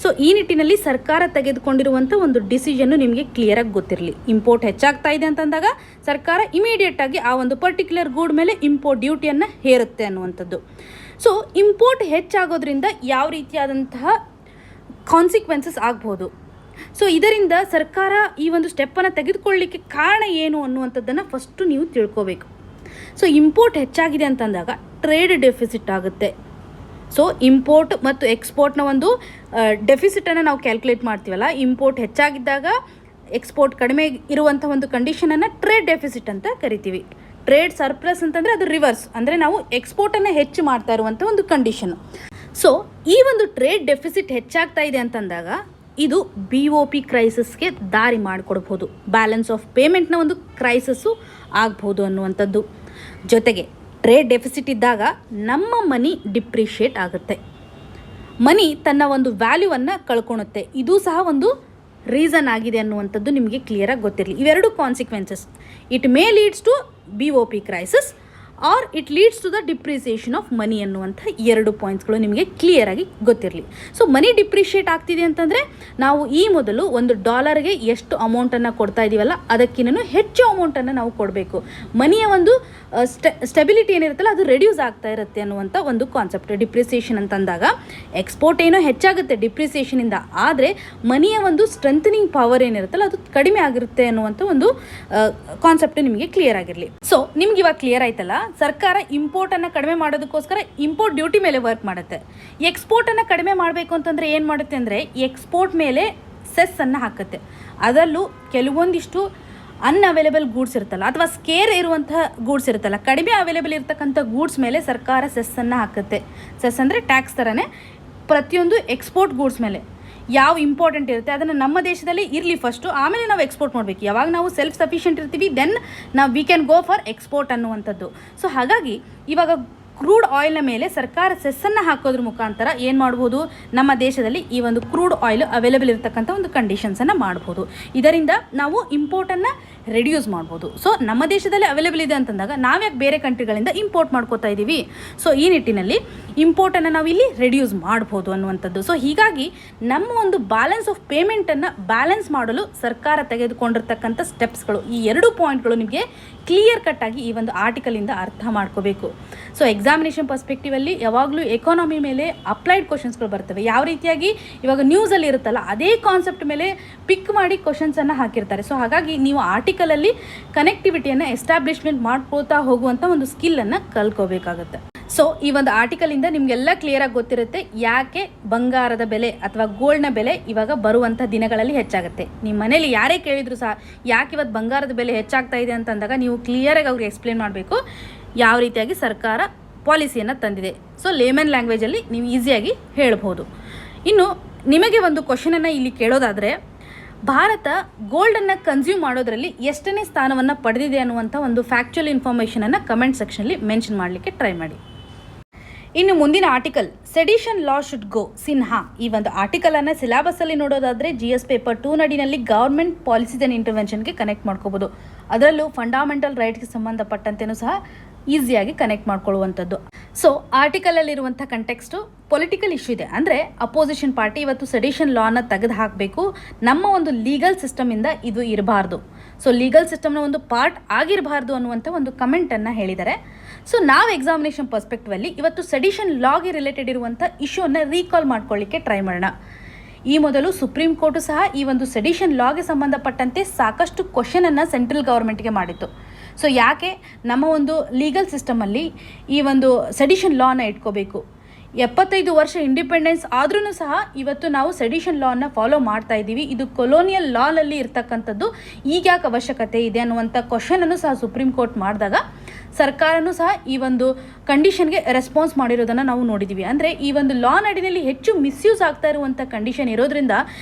ಸೊ ಈ ನಿಟ್ಟಿನಲ್ಲಿ ಸರ್ಕಾರ ತೆಗೆದುಕೊಂಡಿರುವಂಥ ಒಂದು ಡಿಸಿಷನ್ನು ನಿಮಗೆ ಕ್ಲಿಯರಾಗಿ ಗೊತ್ತಿರಲಿ. ಇಂಪೋರ್ಟ್ ಹೆಚ್ಚಾಗ್ತಾ ಇದೆ ಅಂತಂದಾಗ ಸರ್ಕಾರ ಇಮಿಡಿಯೇಟಾಗಿ ಆ ಒಂದು ಪರ್ಟಿಕ್ಯುಲರ್ ಗೂಡ್ ಮೇಲೆ ಇಂಪೋರ್ಟ್ ಡ್ಯೂಟಿಯನ್ನು ಹೇರುತ್ತೆ ಅನ್ನುವಂಥದ್ದು. ಸೊ ಇಂಪೋರ್ಟ್ ಹೆಚ್ಚಾಗೋದ್ರಿಂದ ಯಾವ ರೀತಿಯಾದಂತಹ ಕಾನ್ಸಿಕ್ವೆನ್ಸಸ್ ಆಗ್ಬೋದು. ಸೊ ಇದರಿಂದ ಸರ್ಕಾರ ಈ ಒಂದು ಸ್ಟೆಪ್ಪನ್ನು ತೆಗೆದುಕೊಳ್ಳಲಿಕ್ಕೆ ಕಾರಣ ಏನು ಅನ್ನುವಂಥದ್ದನ್ನು ಫಸ್ಟು ನೀವು ತಿಳ್ಕೋಬೇಕು. ಸೊ ಇಂಪೋರ್ಟ್ ಹೆಚ್ಚಾಗಿದೆ ಅಂತಂದಾಗ ಟ್ರೇಡ್ ಡೆಫಿಸಿಟ್ ಆಗುತ್ತೆ. ಸೊ ಇಂಪೋರ್ಟ್ ಮತ್ತು ಎಕ್ಸ್ಪೋರ್ಟ್ನ ಒಂದು ಡೆಫಿಸಿಟನ್ನು ನಾವು ಕ್ಯಾಲ್ಕುಲೇಟ್ ಮಾಡ್ತೀವಲ್ಲ, ಇಂಪೋರ್ಟ್ ಹೆಚ್ಚಾಗಿದ್ದಾಗ ಎಕ್ಸ್ಪೋರ್ಟ್ ಕಡಿಮೆ ಇರುವಂಥ ಒಂದು ಕಂಡೀಷನನ್ನು ಟ್ರೇಡ್ ಡೆಫಿಸಿಟ್ ಅಂತ ಕರಿತೀವಿ. ಟ್ರೇಡ್ ಸರ್ಪ್ಲಸ್ ಅಂತಂದರೆ ಅದು ರಿವರ್ಸ್, ಅಂದರೆ ನಾವು ಎಕ್ಸ್ಪೋರ್ಟನ್ನು ಹೆಚ್ಚು ಮಾಡ್ತಾ ಇರುವಂಥ ಒಂದು ಕಂಡೀಷನು. ಸೊ ಈ ಒಂದು ಟ್ರೇಡ್ ಡೆಫಿಸಿಟ್ ಹೆಚ್ಚಾಗ್ತಾ ಇದೆ ಅಂತಂದಾಗ ಇದು BOP ಕ್ರೈಸಿಸ್ಗೆ ದಾರಿ ಮಾಡಿಕೊಡ್ಬೋದು. ಬ್ಯಾಲೆನ್ಸ್ ಆಫ್ ಪೇಮೆಂಟ್ನ ಒಂದು ಕ್ರೈಸಿಸ್ಸು ಆಗ್ಬೋದು ಅನ್ನುವಂಥದ್ದು. ಜೊತೆಗೆ ಟ್ರೇಡ್ ಡೆಫಿಸಿಟ್ ಇದ್ದಾಗ ನಮ್ಮ ಮನಿ ಡಿಪ್ರಿಷಿಯೇಟ್ ಆಗುತ್ತೆ, ಮನಿ ತನ್ನ ಒಂದು ವ್ಯಾಲ್ಯೂವನ್ನು ಕಳ್ಕೊಳುತ್ತೆ. ಇದು ಸಹ ಒಂದು ರೀಸನ್ ಆಗಿದೆ ಅನ್ನುವಂಥದ್ದು ನಿಮಗೆ ಕ್ಲಿಯರಾಗಿ ಗೊತ್ತಿರಲಿ. ಇವೆರಡು consequences, it may leads to BOP crisis or it leads to the depreciation of money ಅನ್ನುವಂಥ 2 ಪಾಯಿಂಟ್ಸ್ಗಳು ನಿಮಗೆ ಕ್ಲಿಯರಾಗಿ ಗೊತ್ತಿರಲಿ. ಸೊ ಮನಿ ಡಿಪ್ರಿಷಿಯೇಟ್ ಆಗ್ತಿದೆ ಅಂತಂದರೆ ನಾವು ಈ ಮೊದಲು $1ಗೆ ಎಷ್ಟು ಅಮೌಂಟನ್ನು ಕೊಡ್ತಾ ಇದ್ದೀವಲ್ಲ ಅದಕ್ಕಿಂತ ಹೆಚ್ಚು ಅಮೌಂಟನ್ನು ನಾವು ಕೊಡಬೇಕು. ಮನಿಯ ಒಂದು ಸ್ಟೆಬಿಲಿಟಿ ಏನಿರುತ್ತಲ್ಲ ಅದು ರೆಡ್ಯೂಸ್ ಆಗ್ತಾ ಇರುತ್ತೆ ಅನ್ನುವಂಥ ಒಂದು ಕಾನ್ಸೆಪ್ಟ್. ಡಿಪ್ರಿಸಿಯೇಷನ್ ಅಂತಂದಾಗ ಎಕ್ಸ್ಪೋರ್ಟ್ ಏನೋ ಹೆಚ್ಚಾಗುತ್ತೆ ಡಿಪ್ರಿಸಿಯೇಷನಿಂದ, ಆದರೆ ಮನಿಯ ಒಂದು ಸ್ಟ್ರೆಂಥನಿಂಗ್ ಪವರ್ ಏನಿರುತ್ತಲ್ಲ ಅದು ಕಡಿಮೆ ಆಗಿರುತ್ತೆ ಅನ್ನುವಂಥ ಒಂದು ಕಾನ್ಸೆಪ್ಟ್ ನಿಮಗೆ ಕ್ಲಿಯರ್ ಆಗಿರಲಿ. ಸೊ ನಿಮ್ಗೆ ಇವಾಗ ಕ್ಲಿಯರ್ ಆಯ್ತಲ್ಲ, ಸರ್ಕಾರ ಇಂಪೋರ್ಟನ್ನು ಕಡಿಮೆ ಮಾಡೋದಕ್ಕೋಸ್ಕರ ಇಂಪೋರ್ಟ್ ಡ್ಯೂಟಿ ಮೇಲೆ ವರ್ಕ್ ಮಾಡುತ್ತೆ. ಎಕ್ಸ್ಪೋರ್ಟನ್ನು ಕಡಿಮೆ ಮಾಡಬೇಕು ಅಂತಂದರೆ ಏನು ಮಾಡುತ್ತೆ ಅಂದರೆ ಎಕ್ಸ್ಪೋರ್ಟ್ ಮೇಲೆ ಸೆಸ್ಸನ್ನು ಹಾಕುತ್ತೆ. ಅದರಲ್ಲೂ ಕೆಲವೊಂದಿಷ್ಟು ಅನ್ಅವೈಲೇಬಲ್ ಗೂಡ್ಸ್ ಇರುತ್ತಲ್ಲ ಅಥವಾ ಸ್ಕೇರ್ ಇರುವಂತಹ ಗೂಡ್ಸ್ ಇರುತ್ತಲ್ಲ, ಕಡಿಮೆ ಅವೈಲೇಬಲ್ ಇರತಕ್ಕಂಥ ಗೂಡ್ಸ್ ಮೇಲೆ ಸರ್ಕಾರ ಸೆಸ್ಸನ್ನು ಹಾಕುತ್ತೆ. ಸೆಸ್ ಅಂದರೆ ಟ್ಯಾಕ್ಸ್ ಥರನೇ ಪ್ರತಿಯೊಂದು ಎಕ್ಸ್ಪೋರ್ಟ್ ಗೂಡ್ಸ್ ಮೇಲೆ ಯಾವ ಇಂಪಾರ್ಟೆಂಟ್ ಇರುತ್ತೆ ಅದನ್ನು ನಮ್ಮ ದೇಶದಲ್ಲಿ ಇರಲಿ ಫಸ್ಟು, ಆಮೇಲೆ ನಾವು ಎಕ್ಸ್ಪೋರ್ಟ್ ಮಾಡಬೇಕು. ಯಾವಾಗ ನಾವು ಸೆಲ್ಫ್ ಸಫಿಷಿಯೆಂಟ್ ಇರ್ತೀವಿ ದೆನ್ ನಾವು we can go for export ಅನ್ನುವಂಥದ್ದು. ಸೊ ಹಾಗಾಗಿ ಇವಾಗ ಕ್ರೂಡ್ ಆಯಿಲ್ನ ಮೇಲೆ ಸರ್ಕಾರ ಸೆಸ್ಸನ್ನು ಹಾಕೋದ್ರ ಮುಖಾಂತರ ಏನು ಮಾಡ್ಬೋದು, ನಮ್ಮ ದೇಶದಲ್ಲಿ ಈ ಒಂದು ಕ್ರೂಡ್ ಆಯಿಲ್ ಅವೈಲೇಬಲ್ ಇರತಕ್ಕಂಥ ಒಂದು ಕಂಡೀಷನ್ಸನ್ನು ಮಾಡ್ಬೋದು. ಇದರಿಂದ ನಾವು ಇಂಪೋರ್ಟನ್ನು ರೆಡ್ಯೂಸ್ ಮಾಡ್ಬೋದು. ಸೊ ನಮ್ಮ ದೇಶದಲ್ಲಿ ಅವೈಲೇಬಲ್ ಇದೆ ಅಂತಂದಾಗ ನಾವ್ಯಾಕೆ ಬೇರೆ ಕಂಟ್ರಿಗಳಿಂದ ಇಂಪೋರ್ಟ್ ಮಾಡ್ಕೋತಾ ಇದ್ದೀವಿ. ಸೊ ಈ ನಿಟ್ಟಿನಲ್ಲಿ ಇಂಪೋರ್ಟನ್ನು ನಾವು ಇಲ್ಲಿ ರೆಡ್ಯೂಸ್ ಮಾಡ್ಬೋದು ಅನ್ನುವಂಥದ್ದು. ಸೊ ಹೀಗಾಗಿ ನಮ್ಮ ಒಂದು ಬ್ಯಾಲೆನ್ಸ್ ಆಫ್ ಪೇಮೆಂಟನ್ನು ಬ್ಯಾಲೆನ್ಸ್ ಮಾಡಲು ಸರ್ಕಾರ ತೆಗೆದುಕೊಂಡಿರ್ತಕ್ಕಂಥ ಸ್ಟೆಪ್ಸ್ಗಳು, ಈ 2 ಪಾಯಿಂಟ್ಗಳು ನಿಮಗೆ ಕ್ಲಿಯರ್ ಕಟ್ಟಾಗಿ ಈ ಒಂದು ಆರ್ಟಿಕಲಿಂದ ಅರ್ಥ ಮಾಡ್ಕೋಬೇಕು. ಸೊ ಎಕ್ಸಾಮಿನೇಷನ್ ಪರ್ಸ್ಪೆಕ್ಟಿವಲ್ಲಿ ಯಾವಾಗಲೂ ಎಕಾನಮಿ ಮೇಲೆ ಅಪ್ಲೈಡ್ ಕ್ವಶನ್ಸ್ಗಳು ಬರ್ತವೆ. ಯಾವ ರೀತಿಯಾಗಿ ಇವಾಗ ನ್ಯೂಸಲ್ಲಿ ಇರುತ್ತಲ್ಲ ಅದೇ ಕಾನ್ಸೆಪ್ಟ್ ಮೇಲೆ ಪಿಕ್ ಮಾಡಿ ಕ್ವಶನ್ಸನ್ನು ಹಾಕಿರ್ತಾರೆ. ಸೊ ಹಾಗಾಗಿ ನೀವು ಆರ್ಟಿಕಲಲ್ಲಿ ಕನೆಕ್ಟಿವಿಟಿಯನ್ನು ಎಸ್ಟಾಬ್ಲಿಷ್ಮೆಂಟ್ ಮಾಡ್ಕೋತಾ ಹೋಗುವಂಥ ಒಂದು ಸ್ಕಿಲ್ಲನ್ನು ಕಲ್ಕೋಬೇಕಾಗುತ್ತೆ. ಸೊ ಈ ಒಂದು ಆರ್ಟಿಕಲಿಂದ ನಿಮಗೆಲ್ಲ ಕ್ಲಿಯರಾಗಿ ಗೊತ್ತಿರುತ್ತೆ ಯಾಕೆ ಬಂಗಾರದ ಬೆಲೆ ಅಥವಾ ಗೋಲ್ಡ್ನ ಬೆಲೆ ಇವಾಗ ಬರುವಂಥ ದಿನಗಳಲ್ಲಿ ಹೆಚ್ಚಾಗುತ್ತೆ. ನಿಮ್ಮ ಮನೇಲಿ ಯಾರೇ ಕೇಳಿದ್ರು ಸಹ ಯಾಕೆ ಇವತ್ತು ಬಂಗಾರದ ಬೆಲೆ ಹೆಚ್ಚಾಗ್ತಾ ಇದೆ ಅಂತಂದಾಗ ನೀವು ಕ್ಲಿಯರಾಗಿ ಅವ್ರಿಗೆ ಎಕ್ಸ್ಪ್ಲೇನ್ ಮಾಡಬೇಕು ಯಾವ ರೀತಿಯಾಗಿ ಸರ್ಕಾರ ಪಾಲಿಸಿಯನ್ನು ತಂದಿದೆ. ಸೊ ಲೇಮನ್ ಲ್ಯಾಂಗ್ವೇಜಲ್ಲಿ ನೀವು ಈಸಿಯಾಗಿ ಹೇಳ್ಬೋದು. ಇನ್ನು ನಿಮಗೆ ಒಂದು ಕ್ವಶನನ್ನು ಇಲ್ಲಿ ಕೇಳೋದಾದರೆ, ಭಾರತ ಗೋಲ್ಡನ್ನು ಕನ್ಸ್ಯೂಮ್ ಮಾಡೋದ್ರಲ್ಲಿ ಎಷ್ಟನೇ ಸ್ಥಾನವನ್ನು ಪಡೆದಿದೆ ಅನ್ನುವಂಥ ಒಂದು ಫ್ಯಾಕ್ಚುಯಲ್ ಇನ್ಫಾರ್ಮೇಷನನ್ನು ಕಮೆಂಟ್ ಸೆಕ್ಷನಲ್ಲಿ ಮೆನ್ಷನ್ ಮಾಡಲಿಕ್ಕೆ ಟ್ರೈ ಮಾಡಿ. ಇನ್ನು ಮುಂದಿನ article, sedition law should go Sinha. ಈ ಒಂದು ಆರ್ಟಿಕಲನ್ನು ಸಿಲೆಬಸ್ಸಲ್ಲಿ ನೋಡೋದಾದರೆ GS ಪೇಪರ್ 2 ನಡಿನಲ್ಲಿ ಗೌರ್ಮೆಂಟ್ ಪಾಲಿಸೀಸ್ ಆ್ಯಂಡ್ ಇಂಟರ್ವೆನ್ಷನ್ಗೆ ಕನೆಕ್ಟ್ ಮಾಡ್ಕೋಬೋದು. ಅದರಲ್ಲೂ ಫಂಡಮೆಂಟಲ್ ರೈಟ್ಗೆ ಸಂಬಂಧಪಟ್ಟಂತೆಯೂ ಸಹ ಈಸಿಯಾಗಿ ಕನೆಕ್ಟ್ ಮಾಡ್ಕೊಳ್ಳುವಂಥದ್ದು. ಸೊ ಆರ್ಟಿಕಲಲ್ಲಿರುವಂಥ ಕಂಟೆಕ್ಸ್ಟು ಪೊಲಿಟಿಕಲ್ ಇಶ್ಯೂ ಇದೆ. ಅಂದರೆ ಅಪೋಸಿಷನ್ ಪಾರ್ಟಿ ಇವತ್ತು ಸೆಡಿಷನ್ ಲಾನ ತೆಗೆದು ಹಾಕಬೇಕು, ನಮ್ಮ ಒಂದು ಲೀಗಲ್ ಸಿಸ್ಟಮಿಂದ ಇದು ಇರಬಾರ್ದು, ಸೊ ಲೀಗಲ್ ಸಿಸ್ಟಮ್ನ ಒಂದು ಪಾರ್ಟ್ ಆಗಿರಬಾರ್ದು ಅನ್ನುವಂಥ ಒಂದು ಕಮೆಂಟನ್ನು ಹೇಳಿದ್ದಾರೆ. ಸೊ ನಾವು ಎಕ್ಸಾಮಿನೇಷನ್ ಪರ್ಸ್ಪೆಕ್ಟಿವಲ್ಲಿ ಇವತ್ತು ಸೆಡಿಷನ್ ಲಾಗೆ ರಿಲೇಟೆಡ್ ಇರುವಂಥ ಇಶ್ಯೂವನ್ನು ರೀಕಾಲ್ ಮಾಡ್ಕೊಳ್ಳಿಕ್ಕೆ ಟ್ರೈ ಮಾಡೋಣ. ಈ ಮೊದಲು ಸುಪ್ರೀಂ ಕೋರ್ಟು ಸಹ ಈ ಒಂದು ಸೆಡಿಷನ್ ಲಾಗೆ ಸಂಬಂಧಪಟ್ಟಂತೆ ಸಾಕಷ್ಟು ಕ್ವಶನನ್ನು ಸೆಂಟ್ರಲ್ ಗೌರ್ಮೆಂಟ್ಗೆ ಮಾಡಿತ್ತು. ಸೊ ಯಾಕೆ ನಮ್ಮ ಒಂದು ಲೀಗಲ್ ಸಿಸ್ಟಮಲ್ಲಿ ಈ ಒಂದು ಸೆಡಿಷನ್ ಲಾನ ಇಟ್ಕೋಬೇಕು, 75 ವರ್ಷ ಇಂಡಿಪೆಂಡೆನ್ಸ್ ಆದ್ರೂ ಸಹ ಇವತ್ತು ನಾವು ಸೆಡಿಷನ್ ಲಾನ ಫಾಲೋ ಮಾಡ್ತಾ ಇದ್ದೀವಿ, ಇದು ಕೊಲೋನಿಯಲ್ ಲಾನಲ್ಲಿ ಇರ್ತಕ್ಕಂಥದ್ದು, ಈಗ ಯಾಕೆ ಅವಶ್ಯಕತೆ ಇದೆ ಅನ್ನುವಂಥ ಕ್ವಶನನ್ನು ಸಹ ಸುಪ್ರೀಂ ಕೋರ್ಟ್ ಮಾಡಿದಾಗ ಸರ್ಕಾರನೂ ಸಹ ಈ ಒಂದು ಕಂಡೀಷನ್ಗೆ ರೆಸ್ಪಾನ್ಸ್ ಮಾಡಿರೋದನ್ನು ನಾವು ನೋಡಿದ್ದೀವಿ. ಅಂದರೆ ಈ ಒಂದು ಲಾ ನಡಿನಲ್ಲಿ ಹೆಚ್ಚು ಮಿಸ್ಯೂಸ್ ಆಗ್ತಾ ಇರುವಂಥ ಕಂಡೀಷನ್ ಇರೋದ್ರಿಂದ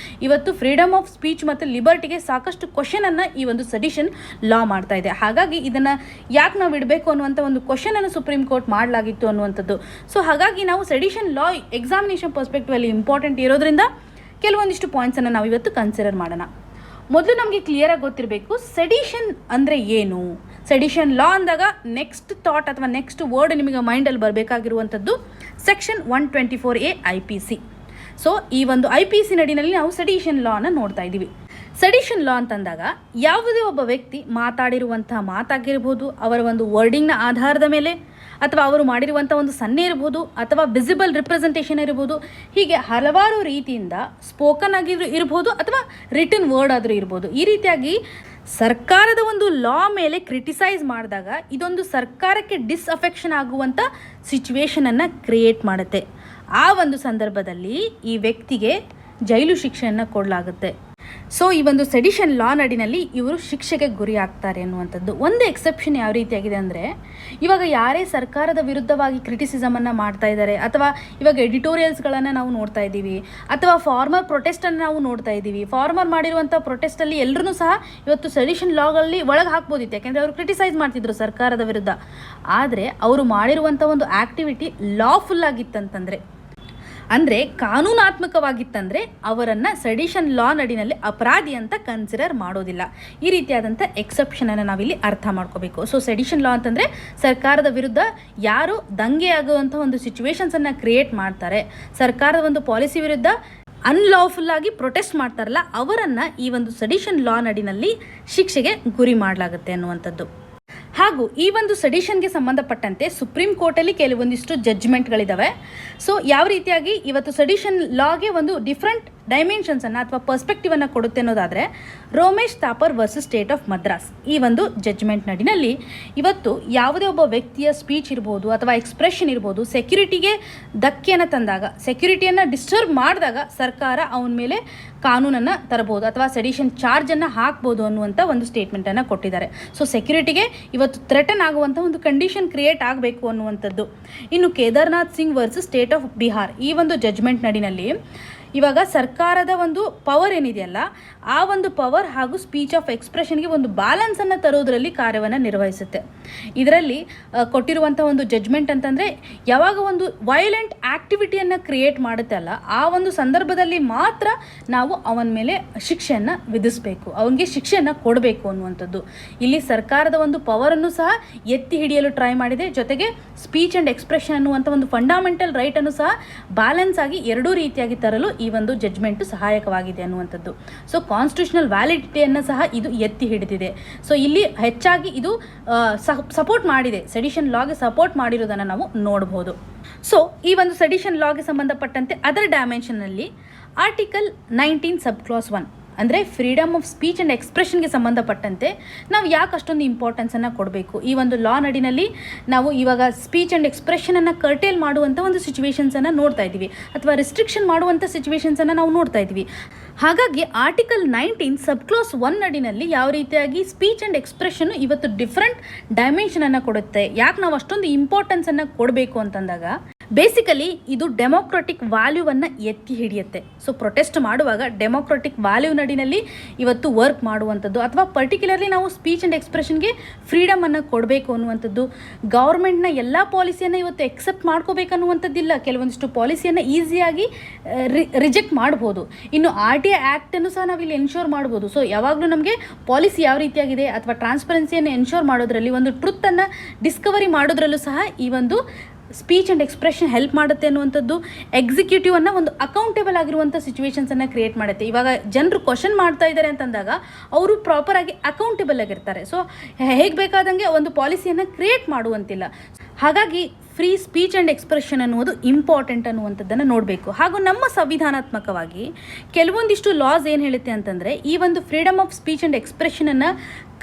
ಇವತ್ತು ಫ್ರೀಡಮ್ ಆಫ್ ಸ್ಪೀಚ್ ಮತ್ತು ಲಿಬರ್ಟಿಗೆ ಸಾಕಷ್ಟು ಕ್ವಶನನ್ನು ಈ ಒಂದು ಸೆಡಿಷನ್ ಲಾ ಮಾಡ್ತಾ ಇದೆ. ಹಾಗಾಗಿ ಇದನ್ನು ಯಾಕೆ ನಾವು ಇಡಬೇಕು ಅನ್ನುವಂಥ ಒಂದು ಕ್ವಶನನ್ನು ಸುಪ್ರೀಂ ಕೋರ್ಟ್ ಮಾಡಲಾಗಿತ್ತು ಅನ್ನುವಂಥದ್ದು. ಸೊ ಹಾಗಾಗಿ ನಾವು ಸೆಡಿಷನ್ ಲಾ ಎಕ್ಸಾಮಿನೇಷನ್ ಪರ್ಸ್ಪೆಕ್ಟಿವಲ್ಲಿ ಇಂಪಾರ್ಟೆಂಟ್ ಇರೋದ್ರಿಂದ ಕೆಲವೊಂದಿಷ್ಟು ಪಾಯಿಂಟ್ಸನ್ನು ನಾವು ಇವತ್ತು ಕನ್ಸಿಡರ್ ಮಾಡೋಣ. ಮೊದಲು ನಮಗೆ ಕ್ಲಿಯರಾಗಿ ಗೊತ್ತಿರಬೇಕು ಸೆಡಿಷನ್ ಅಂದರೆ ಏನು. ಸೆಡಿಷನ್ ಲಾ ಅಂದಾಗ ನೆಕ್ಸ್ಟ್ ಥಾಟ್ ಅಥವಾ ನೆಕ್ಸ್ಟ್ ವರ್ಡ್ ನಿಮಗೆ ಮೈಂಡಲ್ಲಿ ಬರಬೇಕಾಗಿರುವಂಥದ್ದು ಸೆಕ್ಷನ್ 124A IPC. ಸೊ ಈ ಒಂದು IPC ನಡಿನಲ್ಲಿ ನಾವು ಸೆಡಿಷನ್ ಲಾನ ನೋಡ್ತಾ ಇದ್ದೀವಿ. ಸೆಡಿಷನ್ ಲಾ ಅಂತಂದಾಗ ಯಾವುದೇ ಒಬ್ಬ ವ್ಯಕ್ತಿ ಮಾತಾಡಿರುವಂಥ ಮಾತಾಗಿರ್ಬೋದು, ಅವರ ಒಂದು ವರ್ಡಿಂಗ್ನ ಆಧಾರದ ಮೇಲೆ, ಅಥವಾ ಅವರು ಮಾಡಿರುವಂಥ ಒಂದು ಸನ್ನೆ ಇರ್ಬೋದು, ಅಥವಾ ವಿಸಿಬಲ್ ರಿಪ್ರೆಸೆಂಟೇಷನ್ ಇರ್ಬೋದು, ಹೀಗೆ ಹಲವಾರು ರೀತಿಯಿಂದ ಸ್ಪೋಕನ್ ಆಗಿದ್ರು ಇರ್ಬೋದು ಅಥವಾ ರಿಟನ್ ವರ್ಡ್ ಆದರೂ ಇರ್ಬೋದು. ಈ ರೀತಿಯಾಗಿ ಸರ್ಕಾರದ ಒಂದು ಲಾ ಮೇಲೆ ಕ್ರಿಟಿಸೈಸ್ ಮಾಡಿದಾಗ ಇದೊಂದು ಸರ್ಕಾರಕ್ಕೆ ಡಿಸ್ಅಫೆಕ್ಷನ್ ಆಗುವಂಥ ಸಿಚುವೇಶನನ್ನು ಕ್ರಿಯೇಟ್ ಮಾಡುತ್ತೆ. ಆ ಒಂದು ಸಂದರ್ಭದಲ್ಲಿ ಈ ವ್ಯಕ್ತಿಗೆ ಜೈಲು ಶಿಕ್ಷೆಯನ್ನು ಕೊಡಲಾಗುತ್ತೆ. ಸೊ ಈ ಒಂದು ಸೆಡಿಷನ್ ಲಾ ನಡಿನಲ್ಲಿ ಇವರು ಶಿಕ್ಷೆಗೆ ಗುರಿ ಆಗ್ತಾರೆ ಅನ್ನುವಂಥದ್ದು. ಒಂದು ಎಕ್ಸೆಪ್ಷನ್ ಯಾವ ರೀತಿಯಾಗಿದೆ ಅಂದರೆ, ಇವಾಗ ಯಾರೇ ಸರ್ಕಾರದ ವಿರುದ್ಧವಾಗಿ ಕ್ರಿಟಿಸಿಸಮನ್ನು ಮಾಡ್ತಾ ಇದ್ದಾರೆ, ಅಥವಾ ಇವಾಗ ಎಡಿಟೋರಿಯಲ್ಸ್ಗಳನ್ನು ನಾವು ನೋಡ್ತಾ ಇದ್ದೀವಿ, ಅಥವಾ ಫಾರ್ಮರ್ ಪ್ರೊಟೆಸ್ಟನ್ನು ನಾವು ನೋಡ್ತಾ ಇದ್ದೀವಿ. ಫಾರ್ಮರ್ ಮಾಡಿರುವಂಥ ಪ್ರೊಟೆಸ್ಟಲ್ಲಿ ಎಲ್ಲರೂ ಸಹ ಇವತ್ತು ಸೆಡಿಷನ್ ಲಾಗಳಲ್ಲಿ ಒಳಗೆ ಹಾಕ್ಬೋದಿತ್ತು, ಯಾಕೆಂದರೆ ಅವರು ಕ್ರಿಟಿಸೈಸ್ ಮಾಡ್ತಿದ್ರು ಸರ್ಕಾರದ ವಿರುದ್ಧ. ಆದರೆ ಅವರು ಮಾಡಿರುವಂಥ ಒಂದು ಆ್ಯಕ್ಟಿವಿಟಿ ಲಾಫುಲ್ ಆಗಿತ್ತಂತಂದರೆ, ಅಂದರೆ ಕಾನೂನಾತ್ಮಕವಾಗಿತ್ತಂದರೆ ಅವರನ್ನು ಸೆಡಿಷನ್ ಲಾ ನಡಿನಲ್ಲಿ ಅಪರಾಧಿ ಅಂತ ಕನ್ಸಿಡರ್ ಮಾಡೋದಿಲ್ಲ. ಈ ರೀತಿಯಾದಂಥ ಎಕ್ಸೆಪ್ಷನನ್ನು ನಾವಿಲ್ಲಿ ಅರ್ಥ ಮಾಡ್ಕೋಬೇಕು. ಸೊ ಸೆಡಿಷನ್ ಲಾ ಅಂತಂದರೆ ಸರ್ಕಾರದ ವಿರುದ್ಧ ಯಾರು ದಂಗೆ ಆಗುವಂಥ ಒಂದು ಸಿಚುವೇಶನ್ಸನ್ನು ಕ್ರಿಯೇಟ್ ಮಾಡ್ತಾರೆ, ಸರ್ಕಾರದ ಒಂದು ಪಾಲಿಸಿ ವಿರುದ್ಧ ಅನ್ಲಾಫುಲ್ ಆಗಿ ಪ್ರೊಟೆಸ್ಟ್ ಮಾಡ್ತಾರಲ್ಲ, ಅವರನ್ನು ಈ ಒಂದು ಸೆಡಿಷನ್ ಲಾ ನಡಿನಲ್ಲಿ ಶಿಕ್ಷೆಗೆ ಗುರಿ ಮಾಡಲಾಗುತ್ತೆ ಅನ್ನುವಂಥದ್ದು. ಹಾಗೂ ಈ ಒಂದು ಸೆಡಿಷನ್ಗೆ ಸಂಬಂಧಪಟ್ಟಂತೆ ಸುಪ್ರೀಂ ಕೋರ್ಟಲ್ಲಿ ಕೆಲವೊಂದಿಷ್ಟು ಜಡ್ಜ್ಮೆಂಟ್ಗಳಿದ್ದಾವೆ. ಸೊ ಯಾವ ರೀತಿಯಾಗಿ ಇವತ್ತು ಸೆಡಿಷನ್ ಲಾಗೆ ಒಂದು ಡಿಫ್ರೆಂಟ್ ಡೈಮೆನ್ಷನ್ಸನ್ನು ಅಥವಾ ಪರ್ಸ್ಪೆಕ್ಟಿವನ್ನು ಕೊಡುತ್ತೆ ಅನ್ನೋದಾದರೆ, Romesh Thapar versus state of Madras ಈ ಒಂದು ಜಡ್ಜ್ಮೆಂಟ್ ನಡಿನಲ್ಲಿ ಇವತ್ತು ಯಾವುದೇ ಒಬ್ಬ ವ್ಯಕ್ತಿಯ ಸ್ಪೀಚ್ ಇರ್ಬೋದು ಅಥವಾ ಎಕ್ಸ್ಪ್ರೆಷನ್ ಇರ್ಬೋದು, ಸೆಕ್ಯೂರಿಟಿಗೆ ಧಕ್ಕೆಯನ್ನು ತಂದಾಗ, ಸೆಕ್ಯೂರಿಟಿಯನ್ನು ಡಿಸ್ಟರ್ಬ್ ಮಾಡಿದಾಗ ಸರ್ಕಾರ ಅವನ ಮೇಲೆ ಕಾನೂನನ್ನು ತರಬಹುದು ಅಥವಾ ಸೆಡಿಷನ್ ಚಾರ್ಜನ್ನು ಹಾಕ್ಬೋದು ಅನ್ನುವಂಥ ಒಂದು ಸ್ಟೇಟ್ಮೆಂಟನ್ನು ಕೊಟ್ಟಿದ್ದಾರೆ. ಸೊ ಸೆಕ್ಯೂರಿಟಿಗೆ ಇವತ್ತು ಥ್ರೆಟನ್ ಆಗುವಂಥ ಒಂದು ಕಂಡೀಷನ್ ಕ್ರಿಯೇಟ್ ಆಗಬೇಕು ಅನ್ನುವಂಥದ್ದು. ಇನ್ನು Kedarnath Singh versus state of Bihar ಈ ಒಂದು ಜಡ್ಜ್ಮೆಂಟ್ ನಡಿನಲ್ಲಿ ಇವಾಗ ಸರ್ಕಾರದ ಒಂದು ಪವರ್ ಏನಿದೆಯಲ್ಲ, ಆ ಒಂದು ಪವರ್ ಹಾಗೂ ಸ್ಪೀಚ್ ಆಫ್ ಎಕ್ಸ್ಪ್ರೆಷನ್ಗೆ ಒಂದು ಬ್ಯಾಲೆನ್ಸನ್ನು ತರೋದರಲ್ಲಿ ಕಾರ್ಯವನ್ನು ನಿರ್ವಹಿಸುತ್ತೆ. ಇದರಲ್ಲಿ ಕೊಟ್ಟಿರುವಂಥ ಒಂದು ಜಡ್ಜ್ಮೆಂಟ್ ಅಂತಂದರೆ, ಯಾವಾಗ ಒಂದು ವೈಲೆಂಟ್ ಆ್ಯಕ್ಟಿವಿಟಿಯನ್ನು ಕ್ರಿಯೇಟ್ ಮಾಡುತ್ತೆ ಅಲ್ಲ, ಆ ಒಂದು ಸಂದರ್ಭದಲ್ಲಿ ಮಾತ್ರ ನಾವು ಅವನ ಮೇಲೆ ಶಿಕ್ಷೆಯನ್ನು ವಿಧಿಸಬೇಕು, ಅವನಿಗೆ ಶಿಕ್ಷೆಯನ್ನು ಕೊಡಬೇಕು ಅನ್ನುವಂಥದ್ದು. ಇಲ್ಲಿ ಸರ್ಕಾರದ ಒಂದು ಪವರನ್ನು ಸಹ ಎತ್ತಿ ಹಿಡಿಯಲು ಟ್ರೈ ಮಾಡಿದೆ, ಜೊತೆಗೆ ಸ್ಪೀಚ್ ಆ್ಯಂಡ್ ಎಕ್ಸ್ಪ್ರೆಷನ್ ಅನ್ನುವಂಥ ಒಂದು ಫಂಡಮೆಂಟಲ್ ರೈಟನ್ನು ಸಹ ಬ್ಯಾಲೆನ್ಸ್ ಆಗಿ ಎರಡೂ ರೀತಿಯಾಗಿ ತರಲು ಈ ಒಂದು ಜಡ್ಜ್ಮೆಂಟು ಸಹಾಯಕವಾಗಿದೆ ಅನ್ನುವಂಥದ್ದು. ಸೊ ಕಾನ್ಸ್ಟಿಟ್ಯೂಷನಲ್ ವ್ಯಾಲಿಡಿಟಿಯನ್ನು ಸಹ ಇದು ಎತ್ತಿ ಹಿಡಿದಿದೆ. ಸೊ ಇಲ್ಲಿ ಹೆಚ್ಚಾಗಿ ಇದು ಸಪೋರ್ಟ್ ಮಾಡಿದೆ, ಸೆಡಿಷನ್ ಲಾಗೆ ಸಪೋರ್ಟ್ ಮಾಡಿರೋದನ್ನು ನಾವು ನೋಡಬಹುದು. ಸೊ ಈ ಒಂದು ಸೆಡಿಷನ್ ಲಾಗೆ ಸಂಬಂಧಪಟ್ಟಂತೆ ಅದರ್ ಡೈಮೆನ್ಷನ್ನಲ್ಲಿ ಆರ್ಟಿಕಲ್ 19 ಸಬ್ ಕ್ಲಾಸ್ 1 ಅಂದರೆ ಫ್ರೀಡಮ್ ಆಫ್ ಸ್ಪೀಚ್ ಆ್ಯಂಡ್ ಎಕ್ಸ್ಪ್ರೆಷನ್ಗೆ ಸಂಬಂಧಪಟ್ಟಂತೆ ನಾವು ಯಾಕೆ ಅಷ್ಟೊಂದು ಇಂಪಾರ್ಟೆನ್ಸನ್ನು ಕೊಡಬೇಕು. ಈ ಒಂದು ಲಾ ನಡಿನಲ್ಲಿ ನಾವು ಇವಾಗ ಸ್ಪೀಚ್ ಆ್ಯಂಡ್ ಎಕ್ಸ್ಪ್ರೆಷನನ್ನು ಕರ್ಟೇಲ್ ಮಾಡುವಂಥ ಒಂದು ಸಿಚುವೇಶನ್ಸನ್ನು ನೋಡ್ತಾ ಇದ್ದೀವಿ, ಅಥವಾ ರಿಸ್ಟ್ರಿಕ್ಷನ್ ಮಾಡುವಂಥ ಸಿಚುವೇಶನ್ಸನ್ನು ನಾವು ನೋಡ್ತಾ ಇದ್ದೀವಿ. ಹಾಗಾಗಿ ಆರ್ಟಿಕಲ್ 19 ಸಬ್ ಕ್ಲಾಸ್ 1 ನಡಿನಲ್ಲಿ ಯಾವ ರೀತಿಯಾಗಿ ಸ್ಪೀಚ್ ಆ್ಯಂಡ್ ಎಕ್ಸ್ಪ್ರೆಷನ್ ಇವತ್ತು ಡಿಫ್ರೆಂಟ್ ಡೈಮೆನ್ಷನನ್ನು ಕೊಡುತ್ತೆ. ಯಾಕೆ ನಾವು ಅಷ್ಟೊಂದು ಇಂಪಾರ್ಟೆನ್ಸನ್ನು ಕೊಡಬೇಕು ಅಂತಂದಾಗ, ಬೇಸಿಕಲಿ ಇದು ಡೆಮೋಕ್ರೆಟಿಕ್ ವ್ಯಾಲ್ಯೂವನ್ನು ಎತ್ತಿ ಹಿಡಿಯುತ್ತೆ. ಸೊ ಪ್ರೊಟೆಸ್ಟ್ ಮಾಡುವಾಗ ಡೆಮೋಕ್ರೆಟಿಕ್ ವ್ಯಾಲ್ಯೂ ನಡಿನಲ್ಲಿ ಇವತ್ತು ವರ್ಕ್ ಮಾಡುವಂಥದ್ದು, ಅಥವಾ ಪರ್ಟಿಕ್ಯುಲರ್ಲಿ ನಾವು ಸ್ಪೀಚ್ ಆ್ಯಂಡ್ ಎಕ್ಸ್ಪ್ರೆಷನ್ಗೆ ಫ್ರೀಡಮನ್ನು ಕೊಡಬೇಕು ಅನ್ನುವಂಥದ್ದು. ಗೌರ್ಮೆಂಟ್ನ ಎಲ್ಲ ಪಾಲಿಸಿಯನ್ನು ಇವತ್ತು ಎಕ್ಸೆಪ್ಟ್ ಮಾಡ್ಕೋಬೇಕನ್ನುವಂಥದ್ದಿಲ್ಲ. ಕೆಲವೊಂದಿಷ್ಟು ಪಾಲಿಸಿಯನ್ನು ಈಸಿಯಾಗಿ ರಿಜೆಕ್ಟ್ ಮಾಡ್ಬೋದು. ಇನ್ನು RTI ಆ್ಯಕ್ಟನ್ನು ಸಹ ನಾವಿಲ್ಲಿ ಎನ್ಶೋರ್ ಮಾಡ್ಬೋದು. ಸೊ ಯಾವಾಗಲೂ ನಮಗೆ ಪಾಲಿಸಿ ಯಾವ ರೀತಿಯಾಗಿದೆ ಅಥವಾ ಟ್ರಾನ್ಸ್ಪರೆನ್ಸಿಯನ್ನು ಎನ್ಶೋರ್ ಮಾಡೋದ್ರಲ್ಲಿ, ಒಂದು ಟ್ರುತ್ತನ್ನು ಡಿಸ್ಕವರಿ ಮಾಡೋದ್ರಲ್ಲೂ ಸಹ ಈ ಒಂದು ಸ್ಪೀಚ್ ಆ್ಯಂಡ್ ಎಕ್ಸ್ಪ್ರೆಷನ್ ಹೆಲ್ಪ್ ಮಾಡುತ್ತೆ ಅನ್ನುವಂಥದ್ದು. ಎಕ್ಸಿಕ್ಯೂಟಿವನ್ನು ಒಂದು ಅಕೌಂಟೇಬಲ್ ಆಗಿರುವಂಥ ಸಿಚುವೇಶನ್ಸನ್ನು ಕ್ರಿಯೇಟ್ ಮಾಡುತ್ತೆ. ಇವಾಗ ಜನರು ಕ್ವಶನ್ ಮಾಡ್ತಾ ಇದ್ದಾರೆ ಅಂತಂದಾಗ ಅವರು ಪ್ರಾಪರಾಗಿ ಅಕೌಂಟೇಬಲ್ ಆಗಿರ್ತಾರೆ. ಸೊ ಹೇಗೆ ಬೇಕಾದಂಗೆ ಒಂದು ಪಾಲಿಸಿಯನ್ನು ಕ್ರಿಯೇಟ್ ಮಾಡುವಂತಿಲ್ಲ. ಹಾಗಾಗಿ ಫ್ರೀ ಸ್ಪೀಚ್ ಆ್ಯಂಡ್ ಎಕ್ಸ್ಪ್ರೆಷನ್ ಅನ್ನುವುದು ಇಂಪಾರ್ಟೆಂಟ್ ಅನ್ನುವಂಥದ್ದನ್ನು ನೋಡಬೇಕು. ಹಾಗೂ ನಮ್ಮ ಸಂವಿಧಾನಾತ್ಮಕವಾಗಿ ಕೆಲವೊಂದಿಷ್ಟು ಲಾಸ್ ಏನು ಹೇಳುತ್ತೆ ಅಂತಂದರೆ, ಈ ಒಂದು ಫ್ರೀಡಮ್ ಆಫ್ ಸ್ಪೀಚ್ ಆ್ಯಂಡ್ ಎಕ್ಸ್ಪ್ರೆಷನನ್ನು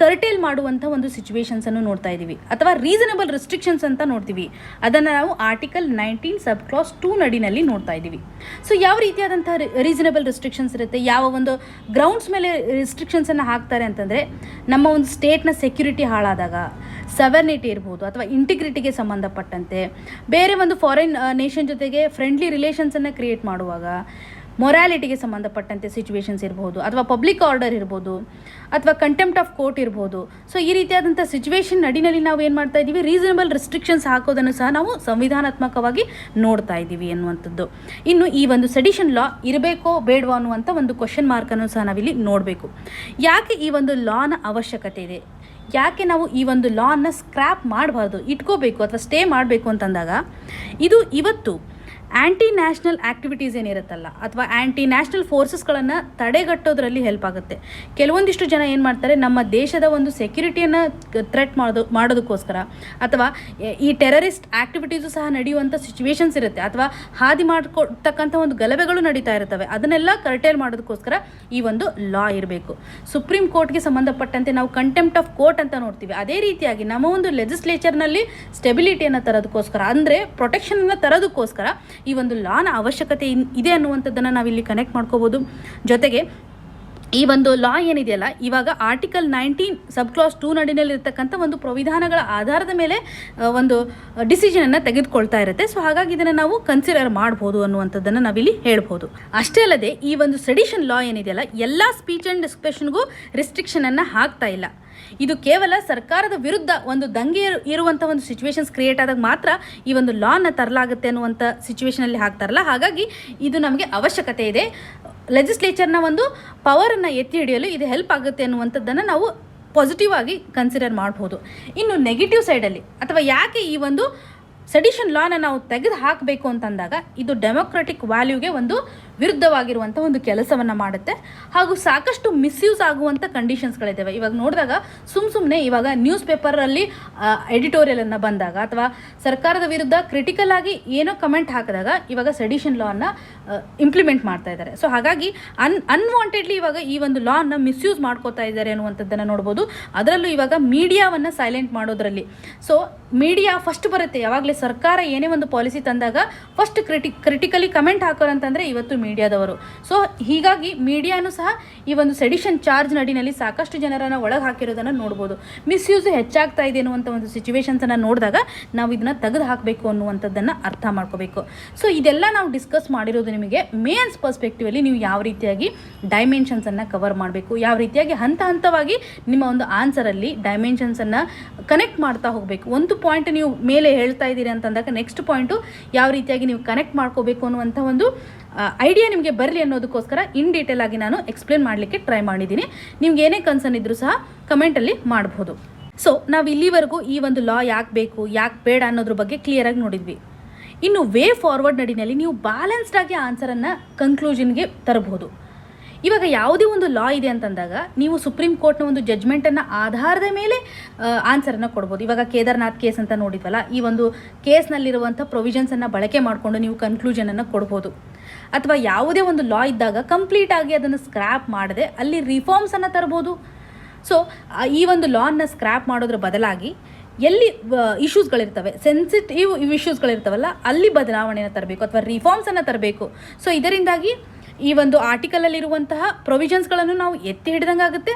ಕರ್ಟೇಲ್ ಮಾಡುವಂಥ ಒಂದು ಸಿಚುವೇಶನ್ಸನ್ನು ನೋಡ್ತಾ ಇದ್ದೀವಿ, ಅಥವಾ ರೀಸನಬಲ್ ರಿಸ್ಟ್ರಿಕ್ಷನ್ಸ್ ಅಂತ ನೋಡ್ತೀವಿ. ಅದನ್ನು ನಾವು ಆರ್ಟಿಕಲ್ 19 ಸಬ್ ಕ್ಲಾಸ್ 2 ನಡಿನಲ್ಲಿ ನೋಡ್ತಾ ಇದ್ದೀವಿ. ಸೊ ಯಾವ ರೀತಿಯಾದಂಥ ರೀಸನಬಲ್ ರಿಸ್ಟ್ರಿಕ್ಷನ್ಸ್ ಇರುತ್ತೆ, ಯಾವ ಒಂದು ಗ್ರೌಂಡ್ಸ್ ಮೇಲೆ ರಿಸ್ಟ್ರಿಕ್ಷನ್ಸನ್ನು ಹಾಕ್ತಾರೆ ಅಂತಂದರೆ, ನಮ್ಮ ಒಂದು ಸ್ಟೇಟ್ನ ಸೆಕ್ಯುರಿಟಿ ಹಾಳಾದಾಗ, ಸವರ್ನಿಟಿ ಇರ್ಬೋದು, ಅಥವಾ ಇಂಟಿಗ್ರಿಟಿಗೆ ಸಂಬಂಧಪಟ್ಟಂತೆ, ಬೇರೆ ಒಂದು ಫಾರಿನ್ ನೇಷನ್ ಜೊತೆಗೆ ಫ್ರೆಂಡ್ಲಿ ರಿಲೇಷನ್ಸನ್ನು ಕ್ರಿಯೇಟ್ ಮಾಡುವಾಗ, ಮೊರಾಲಿಟಿಗೆ ಸಂಬಂಧಪಟ್ಟಂತೆ ಸಿಚುವೇಶನ್ಸ್ ಇರ್ಬೋದು, ಅಥವಾ ಪಬ್ಲಿಕ್ ಆರ್ಡರ್ ಇರ್ಬೋದು, ಅಥವಾ ಕಂಟೆಂಪ್ಟ್ ಆಫ್ ಕೋರ್ಟ್ ಇರ್ಬೋದು. ಸೊ ಈ ರೀತಿಯಾದಂಥ ಸಿಚುವೇಶನ್ ನಡಿನಲ್ಲಿ ನಾವು ಏನು ಮಾಡ್ತಾ ಇದ್ದೀವಿ, ರೀಸನಬಲ್ ರಿಸ್ಟ್ರಿಕ್ಷನ್ಸ್ ಹಾಕೋದನ್ನು ಸಹ ನಾವು ಸಂವಿಧಾನಾತ್ಮಕವಾಗಿ ನೋಡ್ತಾ ಇದ್ದೀವಿ ಅನ್ನುವಂಥದ್ದು. ಇನ್ನು ಈ ಒಂದು ಸೆಡಿಷನ್ ಲಾ ಇರಬೇಕೋ ಬೇಡವೋ ಅನ್ನುವಂಥ ಒಂದು ಕ್ವಶನ್ ಮಾರ್ಕನ್ನು ಸಹ ನಾವಿಲ್ಲಿ ನೋಡಬೇಕು. ಯಾಕೆ ಈ ಒಂದು ಲಾನ ಅವಶ್ಯಕತೆ ಇದೆ, ಯಾಕೆ ನಾವು ಈ ಒಂದು ಲಾನ ಸ್ಕ್ರ್ಯಾಪ್ ಮಾಡಬಾರ್ದು, ಇಟ್ಕೋಬೇಕು ಅಥವಾ ಸ್ಟೇ ಮಾಡಬೇಕು ಅಂತಂದಾಗ, ಇದು ಇವತ್ತು ಆ್ಯಂಟಿ ನ್ಯಾಷನಲ್ ಆ್ಯಕ್ಟಿವಿಟೀಸ್ ಏನಿರುತ್ತಲ್ಲ, ಅಥವಾ ಆ್ಯಂಟಿ ನ್ಯಾಷನಲ್ ಫೋರ್ಸಸ್ಗಳನ್ನು ತಡೆಗಟ್ಟೋದ್ರಲ್ಲಿ ಹೆಲ್ಪ್ ಆಗುತ್ತೆ. ಕೆಲವೊಂದಿಷ್ಟು ಜನ ಏನು ಮಾಡ್ತಾರೆ, ನಮ್ಮ ದೇಶದ ಒಂದು ಸೆಕ್ಯುರಿಟಿಯನ್ನು ಥ್ರೆಟ್ ಮಾಡೋದಕ್ಕೋಸ್ಕರ, ಅಥವಾ ಈ ಟೆರರಿಸ್ಟ್ ಆ್ಯಕ್ಟಿವಿಟೀಸು ಸಹ ನಡೆಯುವಂಥ ಸಿಚುವೇಶನ್ಸ್ ಇರುತ್ತೆ, ಅಥವಾ ಹಾದಿ ಮಾಡ್ಕೊಳ್ತಕ್ಕಂಥ ಒಂದು ಗಲಭೆಗಳು ನಡೀತಾ ಇರ್ತವೆ. ಅದನ್ನೆಲ್ಲ ಕರ್ಟೇಲ್ ಮಾಡೋದಕ್ಕೋಸ್ಕರ ಈ ಒಂದು ಲಾ ಇರಬೇಕು. ಸುಪ್ರೀಂ ಕೋರ್ಟ್ಗೆ ಸಂಬಂಧಪಟ್ಟಂತೆ ನಾವು ಕಂಟೆಂಪ್ಟ್ ಆಫ್ ಕೋರ್ಟ್ ಅಂತ ನೋಡ್ತೀವಿ. ಅದೇ ರೀತಿಯಾಗಿ ನಮ್ಮ ಒಂದು ಲೆಜಿಸ್ಲೇಚರ್ನಲ್ಲಿ ಸ್ಟೆಬಿಲಿಟಿಯನ್ನು ತರೋದಕ್ಕೋಸ್ಕರ, ಅಂದರೆ ಪ್ರೊಟೆಕ್ಷನನ್ನು ತರೋದಕ್ಕೋಸ್ಕರ ಈ ಒಂದು ಲಾನ ಅವಶ್ಯಕತೆ ಇದೆ ಅನ್ನುವಂಥದ್ದನ್ನು ನಾವಿಲ್ಲಿ ಕನೆಕ್ಟ್ ಮಾಡ್ಕೋಬೋದು. ಜೊತೆಗೆ ಈ ಒಂದು ಲಾ ಏನಿದೆಯಲ್ಲ, ಇವಾಗ ಆರ್ಟಿಕಲ್ 19 ಸಬ್ ಕ್ಲಾಸ್ 2 ನಡಿನಲ್ಲಿರ್ತಕ್ಕಂಥ ಒಂದು ಪ್ರವಿಧಾನಗಳ ಆಧಾರದ ಮೇಲೆ ಒಂದು ಡಿಸಿಷನನ್ನು ತೆಗೆದುಕೊಳ್ತಾ ಇರುತ್ತೆ. ಸೊ ಹಾಗಾಗಿ ಇದನ್ನು ನಾವು ಕನ್ಸಿಡರ್ ಮಾಡ್ಬೋದು ಅನ್ನುವಂಥದ್ದನ್ನು ನಾವಿಲ್ಲಿ ಹೇಳ್ಬೋದು. ಅಷ್ಟೇ ಅಲ್ಲದೆ ಈ ಒಂದು ಸೆಡಿಷನ್ ಲಾ ಏನಿದೆಯಲ್ಲ, ಎಲ್ಲ ಸ್ಪೀಚ್ ಆ್ಯಂಡ್ ಎಕ್ಸ್ಪ್ರೆಷನ್ಗೂ ರಿಸ್ಟ್ರಿಕ್ಷನನ್ನು ಹಾಕ್ತಾ ಇಲ್ಲ. ಇದು ಕೇವಲ ಸರ್ಕಾರದ ವಿರುದ್ಧ ಒಂದು ದಂಗೆ ಇರುವಂಥ ಒಂದು ಸಿಚುವೇಶನ್ಸ್ ಕ್ರಿಯೇಟ್ ಆದಾಗ ಮಾತ್ರ ಈ ಒಂದು ಲಾನ ತರಲಾಗುತ್ತೆ ಅನ್ನುವಂಥ ಸಿಚುವೇಶನಲ್ಲಿ ಹಾಕ್ತಾರಲ್ಲ. ಹಾಗಾಗಿ ಇದು ನಮಗೆ ಅವಶ್ಯಕತೆ ಇದೆ. ಲೆಜಿಸ್ಲೇಚರ್ನ ಒಂದು ಪವರನ್ನು ಎತ್ತಿ ಹಿಡಿಯಲು ಇದು ಹೆಲ್ಪ್ ಆಗುತ್ತೆ ಅನ್ನುವಂಥದ್ದನ್ನು ನಾವು ಪಾಸಿಟಿವ್ ಆಗಿ ಕನ್ಸಿಡರ್ ಮಾಡ್ಬೋದು. ಇನ್ನು ನೆಗೆಟಿವ್ ಸೈಡಲ್ಲಿ, ಅಥವಾ ಯಾಕೆ ಈ ಒಂದು ಸೆಡಿಷನ್ ಲಾನ ನಾವು ತೆಗೆದು ಹಾಕಬೇಕು ಅಂತಂದಾಗ, ಇದು ಡೆಮೋಕ್ರೆಟಿಕ್ ವ್ಯಾಲ್ಯೂಗೆ ಒಂದು ವಿರುದ್ಧವಾಗಿರುವಂಥ ಒಂದು ಕೆಲಸವನ್ನು ಮಾಡುತ್ತೆ. ಹಾಗೂ ಸಾಕಷ್ಟು ಮಿಸ್ಯೂಸ್ ಆಗುವಂಥ ಕಂಡೀಷನ್ಸ್ಗಳಿದ್ದಾವೆ. ಇವಾಗ ನೋಡಿದಾಗ ಸುಮ್ಮನೆ ಇವಾಗ ನ್ಯೂಸ್ ಪೇಪರಲ್ಲಿ ಎಡಿಟೋರಿಯಲನ್ನು ಬಂದಾಗ, ಅಥವಾ ಸರ್ಕಾರದ ವಿರುದ್ಧ ಕ್ರಿಟಿಕಲ್ ಆಗಿ ಏನೋ ಕಮೆಂಟ್ ಹಾಕಿದಾಗ ಇವಾಗ ಸೆಡಿಷನ್ ಲಾನ ಇಂಪ್ಲಿಮೆಂಟ್ ಮಾಡ್ತಾ ಇದ್ದಾರೆ. ಸೊ ಹಾಗಾಗಿ ಅನ್ವಾಂಟೆಡ್ಲಿ ಇವಾಗ ಈ ಒಂದು ಲಾನ ಮಿಸ್ಯೂಸ್ ಮಾಡ್ಕೋತಾ ಇದ್ದಾರೆ ಅನ್ನುವಂಥದ್ದನ್ನು ನೋಡ್ಬೋದು. ಅದರಲ್ಲೂ ಇವಾಗ ಮೀಡಿಯಾವನ್ನು ಸೈಲೆಂಟ್ ಮಾಡೋದ್ರಲ್ಲಿ, ಸೊ ಮೀಡಿಯಾ ಫಸ್ಟ್ ಬರುತ್ತೆ. ಯಾವಾಗಲೇ ಸರ್ಕಾರ ಏನೇ ಒಂದು ಪಾಲಿಸಿ ತಂದಾಗ ಫಸ್ಟ್ ಕ್ರಿಟಿಕಲಿ ಕಮೆಂಟ್ ಹಾಕೋರಂತಂದರೆ ಇವತ್ತು ಮೀಡಿಯಾದವರು. ಸೊ ಹೀಗಾಗಿ ಮೀಡಿಯಾನು ಸಹ ಈ ಒಂದು ಸೆಡಿಷನ್ ಚಾರ್ಜ್ ನಡಿನಲ್ಲಿ ಸಾಕಷ್ಟು ಜನರನ್ನು ಒಳಗೆ ಹಾಕಿರೋದನ್ನು ನೋಡ್ಬೋದು. ಮಿಸ್ಯೂಸ್ ಹೆಚ್ಚಾಗ್ತಾ ಇದೆ ಅನ್ನುವಂಥ ಒಂದು ಸಿಚುವೇಶನ್ಸನ್ನು ನೋಡಿದಾಗ ನಾವು ಇದನ್ನು ತೆಗೆದು ಹಾಕಬೇಕು ಅನ್ನುವಂಥದ್ದನ್ನು ಅರ್ಥ ಮಾಡ್ಕೋಬೇಕು. ಸೊ ಇದೆಲ್ಲ ನಾವು ಡಿಸ್ಕಸ್ ಮಾಡಿರೋದು ನಿಮಗೆ ಮೇನ್ಸ್ ಪರ್ಸ್ಪೆಕ್ಟಿವಲ್ಲಿ ನೀವು ಯಾವ ರೀತಿಯಾಗಿ ಡೈಮೆನ್ಷನ್ಸನ್ನು ಕವರ್ ಮಾಡಬೇಕು, ಯಾವ ರೀತಿಯಾಗಿ ಹಂತ ಹಂತವಾಗಿ ನಿಮ್ಮ ಒಂದು ಆನ್ಸರಲ್ಲಿ ಡೈಮೆನ್ಷನ್ಸನ್ನು ಕನೆಕ್ಟ್ ಮಾಡ್ತಾ ಹೋಗಬೇಕು. ಒಂದು ಪಾಯಿಂಟ್ ನೀವು ಮೇಲೆ ಹೇಳ್ತಾ ಇದ್ದೀರಿ ಅಂತಂದಾಗ ನೆಕ್ಸ್ಟ್ ಪಾಯಿಂಟು ಯಾವ ರೀತಿಯಾಗಿ ನೀವು ಕನೆಕ್ಟ್ ಮಾಡ್ಕೋಬೇಕು ಅನ್ನುವಂಥ ಒಂದು ಐಡಿಯಾ ನಿಮಗೆ ಬರಲಿ ಅನ್ನೋದಕ್ಕೋಸ್ಕರ ಇನ್ ಡೀಟೇಲ್ ಆಗಿ ನಾನು ಎಕ್ಸ್ಪ್ಲೇನ್ ಮಾಡಲಿಕ್ಕೆ ಟ್ರೈ ಮಾಡಿದ್ದೀನಿ. ನಿಮ್ಗೆ ಏನೇ ಕನ್ಸರ್ನ್ ಇದ್ರೂ ಸಹ ಕಮೆಂಟಲ್ಲಿ ಮಾಡ್ಬೋದು. ಸೊ ನಾವು ಇಲ್ಲಿವರೆಗೂ ಈ ಒಂದು ಲಾ ಯಾಕೆ ಬೇಕು, ಯಾಕೆ ಬೇಡ ಅನ್ನೋದ್ರ ಬಗ್ಗೆ ಕ್ಲಿಯರಾಗಿ ನೋಡಿದ್ವಿ. ಇನ್ನು ವೇ ಫಾರ್ವರ್ಡ್ ನಡಿನಲ್ಲಿ ನೀವು ಬ್ಯಾಲೆನ್ಸ್ಡ್ ಆಗಿ ಆನ್ಸರನ್ನು ಕನ್ಕ್ಲೂಷನ್ಗೆ ತರಬಹುದು. ಇವಾಗ ಯಾವುದೇ ಒಂದು ಲಾ ಇದೆ ಅಂತಂದಾಗ ನೀವು ಸುಪ್ರೀಂ ಕೋರ್ಟ್ನ ಒಂದು ಜಡ್ಜ್ಮೆಂಟನ್ನು ಆಧಾರದ ಮೇಲೆ ಆನ್ಸರನ್ನು ಕೊಡ್ಬೋದು. ಇವಾಗ ಕೇದಾರ್ನಾಥ್ ಕೇಸ್ ಅಂತ ನೋಡಿದ್ವಲ್ಲ, ಈ ಒಂದು ಕೇಸ್ನಲ್ಲಿರುವಂಥ ಪ್ರೊವಿಷನ್ಸನ್ನು ಬಳಕೆ ಮಾಡಿಕೊಂಡು ನೀವು ಕನ್ಕ್ಲೂಷನನ್ನು ಕೊಡ್ಬೋದು. ಅಥವಾ ಯಾವುದೇ ಒಂದು ಲಾ ಇದ್ದಾಗ ಕಂಪ್ಲೀಟಾಗಿ ಅದನ್ನು ಸ್ಕ್ರ್ಯಾಪ್ ಮಾಡದೆ ಅಲ್ಲಿ ರಿಫಾರ್ಮ್ಸನ್ನು ತರ್ಬೋದು. ಸೊ ಈ ಒಂದು ಲಾನ ಸ್ಕ್ರ್ಯಾಪ್ ಮಾಡೋದ್ರ ಬದಲಾಗಿ ಎಲ್ಲಿ ಇಶ್ಯೂಸ್ಗಳಿರ್ತವೆ, ಸೆನ್ಸಿಟಿವ್ ಇಶ್ಯೂಸ್ಗಳಿರ್ತಾವಲ್ಲ, ಅಲ್ಲಿ ಬದಲಾವಣೆಯನ್ನು ತರಬೇಕು ಅಥವಾ ರಿಫಾರ್ಮ್ಸನ್ನು ತರಬೇಕು. ಸೊ ಇದರಿಂದಾಗಿ ಈ ಒಂದು ಆರ್ಟಿಕಲಲ್ಲಿರುವಂತಹ ಪ್ರೊವಿಷನ್ಸ್ಗಳನ್ನು ನಾವು ಎತ್ತಿ ಹಿಡಿದಂಗೆ ಆಗುತ್ತೆ.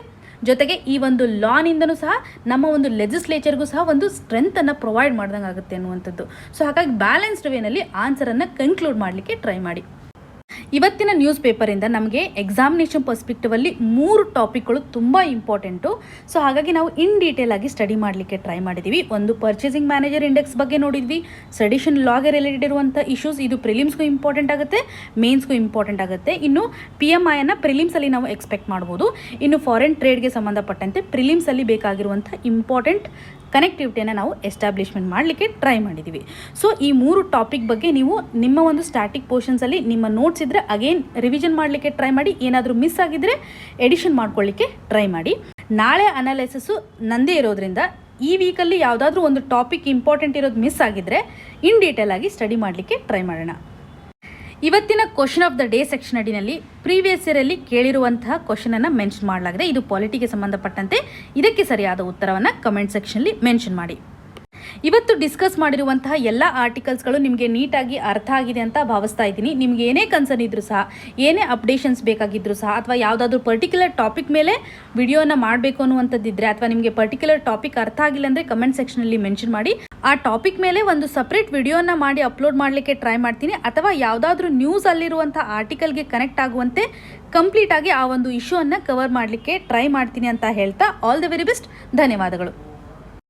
ಜೊತೆಗೆ ಈ ಒಂದು ಲಾನಿಂದನೂ ಸಹ ನಮ್ಮ ಒಂದು ಲೆಜಿಸ್ಲೇಚರ್ಗೂ ಸಹ ಒಂದು ಸ್ಟ್ರೆಂತನ್ನು ಪ್ರೊವೈಡ್ ಮಾಡ್ದಂಗೆ ಆಗುತ್ತೆ ಅನ್ನುವಂಥದ್ದು. ಸೊ ಹಾಗಾಗಿ ಬ್ಯಾಲೆನ್ಸ್ಡ್ ವೇನಲ್ಲಿ ಆನ್ಸರನ್ನು ಕನ್ಕ್ಲೂಡ್ ಮಾಡಲಿಕ್ಕೆ ಟ್ರೈ ಮಾಡಿ. ಇವತ್ತಿನ ನ್ಯೂಸ್ ಪೇಪರಿಂದ ನಮಗೆ ಎಕ್ಸಾಮಿನೇಷನ್ ಪರ್ಸ್ಪೆಕ್ಟಿವಲ್ಲಿ 3 ಟಾಪಿಕ್ಗಳು ತುಂಬ ಇಂಪಾರ್ಟೆಂಟು. ಸೊ ಹಾಗಾಗಿ ನಾವು ಇನ್ ಡೀಟೇಲ್ ಆಗಿ ಸ್ಟಡಿ ಮಾಡಲಿಕ್ಕೆ ಟ್ರೈ ಮಾಡಿದ್ದೀವಿ. ಒಂದು ಪರ್ಚೇಸಿಂಗ್ ಮ್ಯಾನೇಜರ್ ಇಂಡೆಕ್ಸ್ ಬಗ್ಗೆ ನೋಡಿದ್ವಿ, ಸೆಡಿಷನ್ ಲಾಗೆ ರಿಲೇಟೆಡ್ ಇರುವಂಥ ಇಶ್ಯೂಸ್, ಇದು ಪ್ರಿಲಿಮ್ಸ್ಗೂ ಇಂಪಾರ್ಟೆಂಟ್ ಆಗುತ್ತೆ, ಮೇನ್ಸ್ಗೂ ಇಂಪಾರ್ಟೆಂಟ್ ಆಗುತ್ತೆ. ಇನ್ನು PMI ಅನ್ನು ಪ್ರಿಲಿಮ್ಸಲ್ಲಿ ನಾವು ಎಕ್ಸ್ಪೆಕ್ಟ್ ಮಾಡ್ಬೋದು. ಇನ್ನು ಫಾರಿನ್ ಟ್ರೇಡ್ಗೆ ಸಂಬಂಧಪಟ್ಟಂತೆ ಪ್ರಿಲಿಮ್ಸಲ್ಲಿ ಬೇಕಾಗಿರುವಂಥ ಇಂಪಾರ್ಟೆಂಟ್ ಕನೆಕ್ಟಿವಿಟಿಯನ್ನು ನಾವು ಎಸ್ಟಾಬ್ಲಿಷ್ಮೆಂಟ್ ಮಾಡಲಿಕ್ಕೆ ಟ್ರೈ ಮಾಡಿದ್ದೀವಿ. ಸೊ ಈ 3 ಟಾಪಿಕ್ ಬಗ್ಗೆ ನೀವು ನಿಮ್ಮ ಒಂದು ಸ್ಟ್ಯಾಟಿಕ್ ಪೋರ್ಷನ್ಸಲ್ಲಿ ನಿಮ್ಮ ನೋಟ್ಸ್ ಇದ್ದರೆ ಅಗೇನ್ ರಿವಿಷನ್ ಮಾಡಲಿಕ್ಕೆ ಟ್ರೈ ಮಾಡಿ. ಏನಾದರೂ ಮಿಸ್ ಆಗಿದ್ದರೆ ಎಡಿಷನ್ ಮಾಡ್ಕೊಳ್ಳಿಕ್ಕೆ ಟ್ರೈ ಮಾಡಿ. ನಾಳೆ ಅನಾಲಿಸಿಸು ನಂದೇ ಇರೋದ್ರಿಂದ ಈ ವೀಕಲ್ಲಿ ಯಾವುದಾದ್ರೂ ಒಂದು ಟಾಪಿಕ್ ಇಂಪಾರ್ಟೆಂಟ್ ಇರೋದು ಮಿಸ್ ಆಗಿದ್ದರೆ ಇನ್ ಡೀಟೇಲ್ ಆಗಿ ಸ್ಟಡಿ ಮಾಡಲಿಕ್ಕೆ ಟ್ರೈ ಮಾಡೋಣ. ಇವತ್ತಿನ question of the day section ಅಡಿನಲ್ಲಿ ಪ್ರೀವಿಯಸ್ ಇಯರಲ್ಲಿ ಕೇಳಿರುವಂತಹ ಕ್ವಶನನ್ನು ಮೆನ್ಷನ್ ಮಾಡಲಾಗಿದೆ. ಇದು ಪಾಲಿಟಿಗೆ ಸಂಬಂಧಪಟ್ಟಂತೆ. ಇದಕ್ಕೆ ಸರಿಯಾದ ಉತ್ತರವನ್ನು ಕಮೆಂಟ್ ಸೆಕ್ಷನ್ಲಿ ಮೆನ್ಷನ್ ಮಾಡಿ. ಇವತ್ತು ಡಿಸ್ಕಸ್ ಮಾಡಿರುವಂತಹ ಎಲ್ಲ ಆರ್ಟಿಕಲ್ಸ್ಗಳು ನಿಮಗೆ ನೀಟಾಗಿ ಅರ್ಥ ಆಗಿದೆ ಅಂತ ಭಾವಿಸ್ತಾ ಇದ್ದೀನಿ. ನಿಮ್ಗೆ ಏನೇ ಕನ್ಸರ್ನ್ ಇದ್ರೂ ಸಹ, ಏನೇ ಅಪ್ಡೇಷನ್ಸ್ ಬೇಕಾಗಿದ್ದರೂ ಸಹ, ಅಥವಾ ಯಾವುದಾದ್ರೂ ಪರ್ಟಿಕ್ಯುಲರ್ ಟಾಪಿಕ್ ಮೇಲೆ ವಿಡಿಯೋನ ಮಾಡಬೇಕು ಅನ್ನುವಂಥದ್ದಿದ್ರೆ, ಅಥವಾ ನಿಮಗೆ ಪರ್ಟಿಕ್ಯುಲರ್ ಟಾಪಿಕ್ ಅರ್ಥ ಆಗಿಲ್ಲ ಅಂದರೆ ಕಮೆಂಟ್ ಸೆಕ್ಷನಲ್ಲಿ ಮೆನ್ಷನ್ ಮಾಡಿ. ಆ ಟಾಪಿಕ್ ಮೇಲೆ ಒಂದು ಸಪ್ರೇಟ್ ವಿಡಿಯೋನ ಮಾಡಿ ಅಪ್ಲೋಡ್ ಮಾಡಲಿಕ್ಕೆ ಟ್ರೈ ಮಾಡ್ತೀನಿ. ಅಥವಾ ಯಾವುದಾದ್ರೂ ನ್ಯೂಸ್ ಅಲ್ಲಿರುವಂಥ ಆರ್ಟಿಕಲ್ಗೆ ಕನೆಕ್ಟ್ ಆಗುವಂತೆ ಕಂಪ್ಲೀಟ್ ಆಗಿ ಆ ಒಂದು ಇಶ್ಯೂ ಅನ್ನು ಕವರ್ ಮಾಡಲಿಕ್ಕೆ ಟ್ರೈ ಮಾಡ್ತೀನಿ ಅಂತ ಹೇಳ್ತಾ ಆಲ್ ದ ವೆರಿ ಬೆಸ್ಟ್. ಧನ್ಯವಾದಗಳು.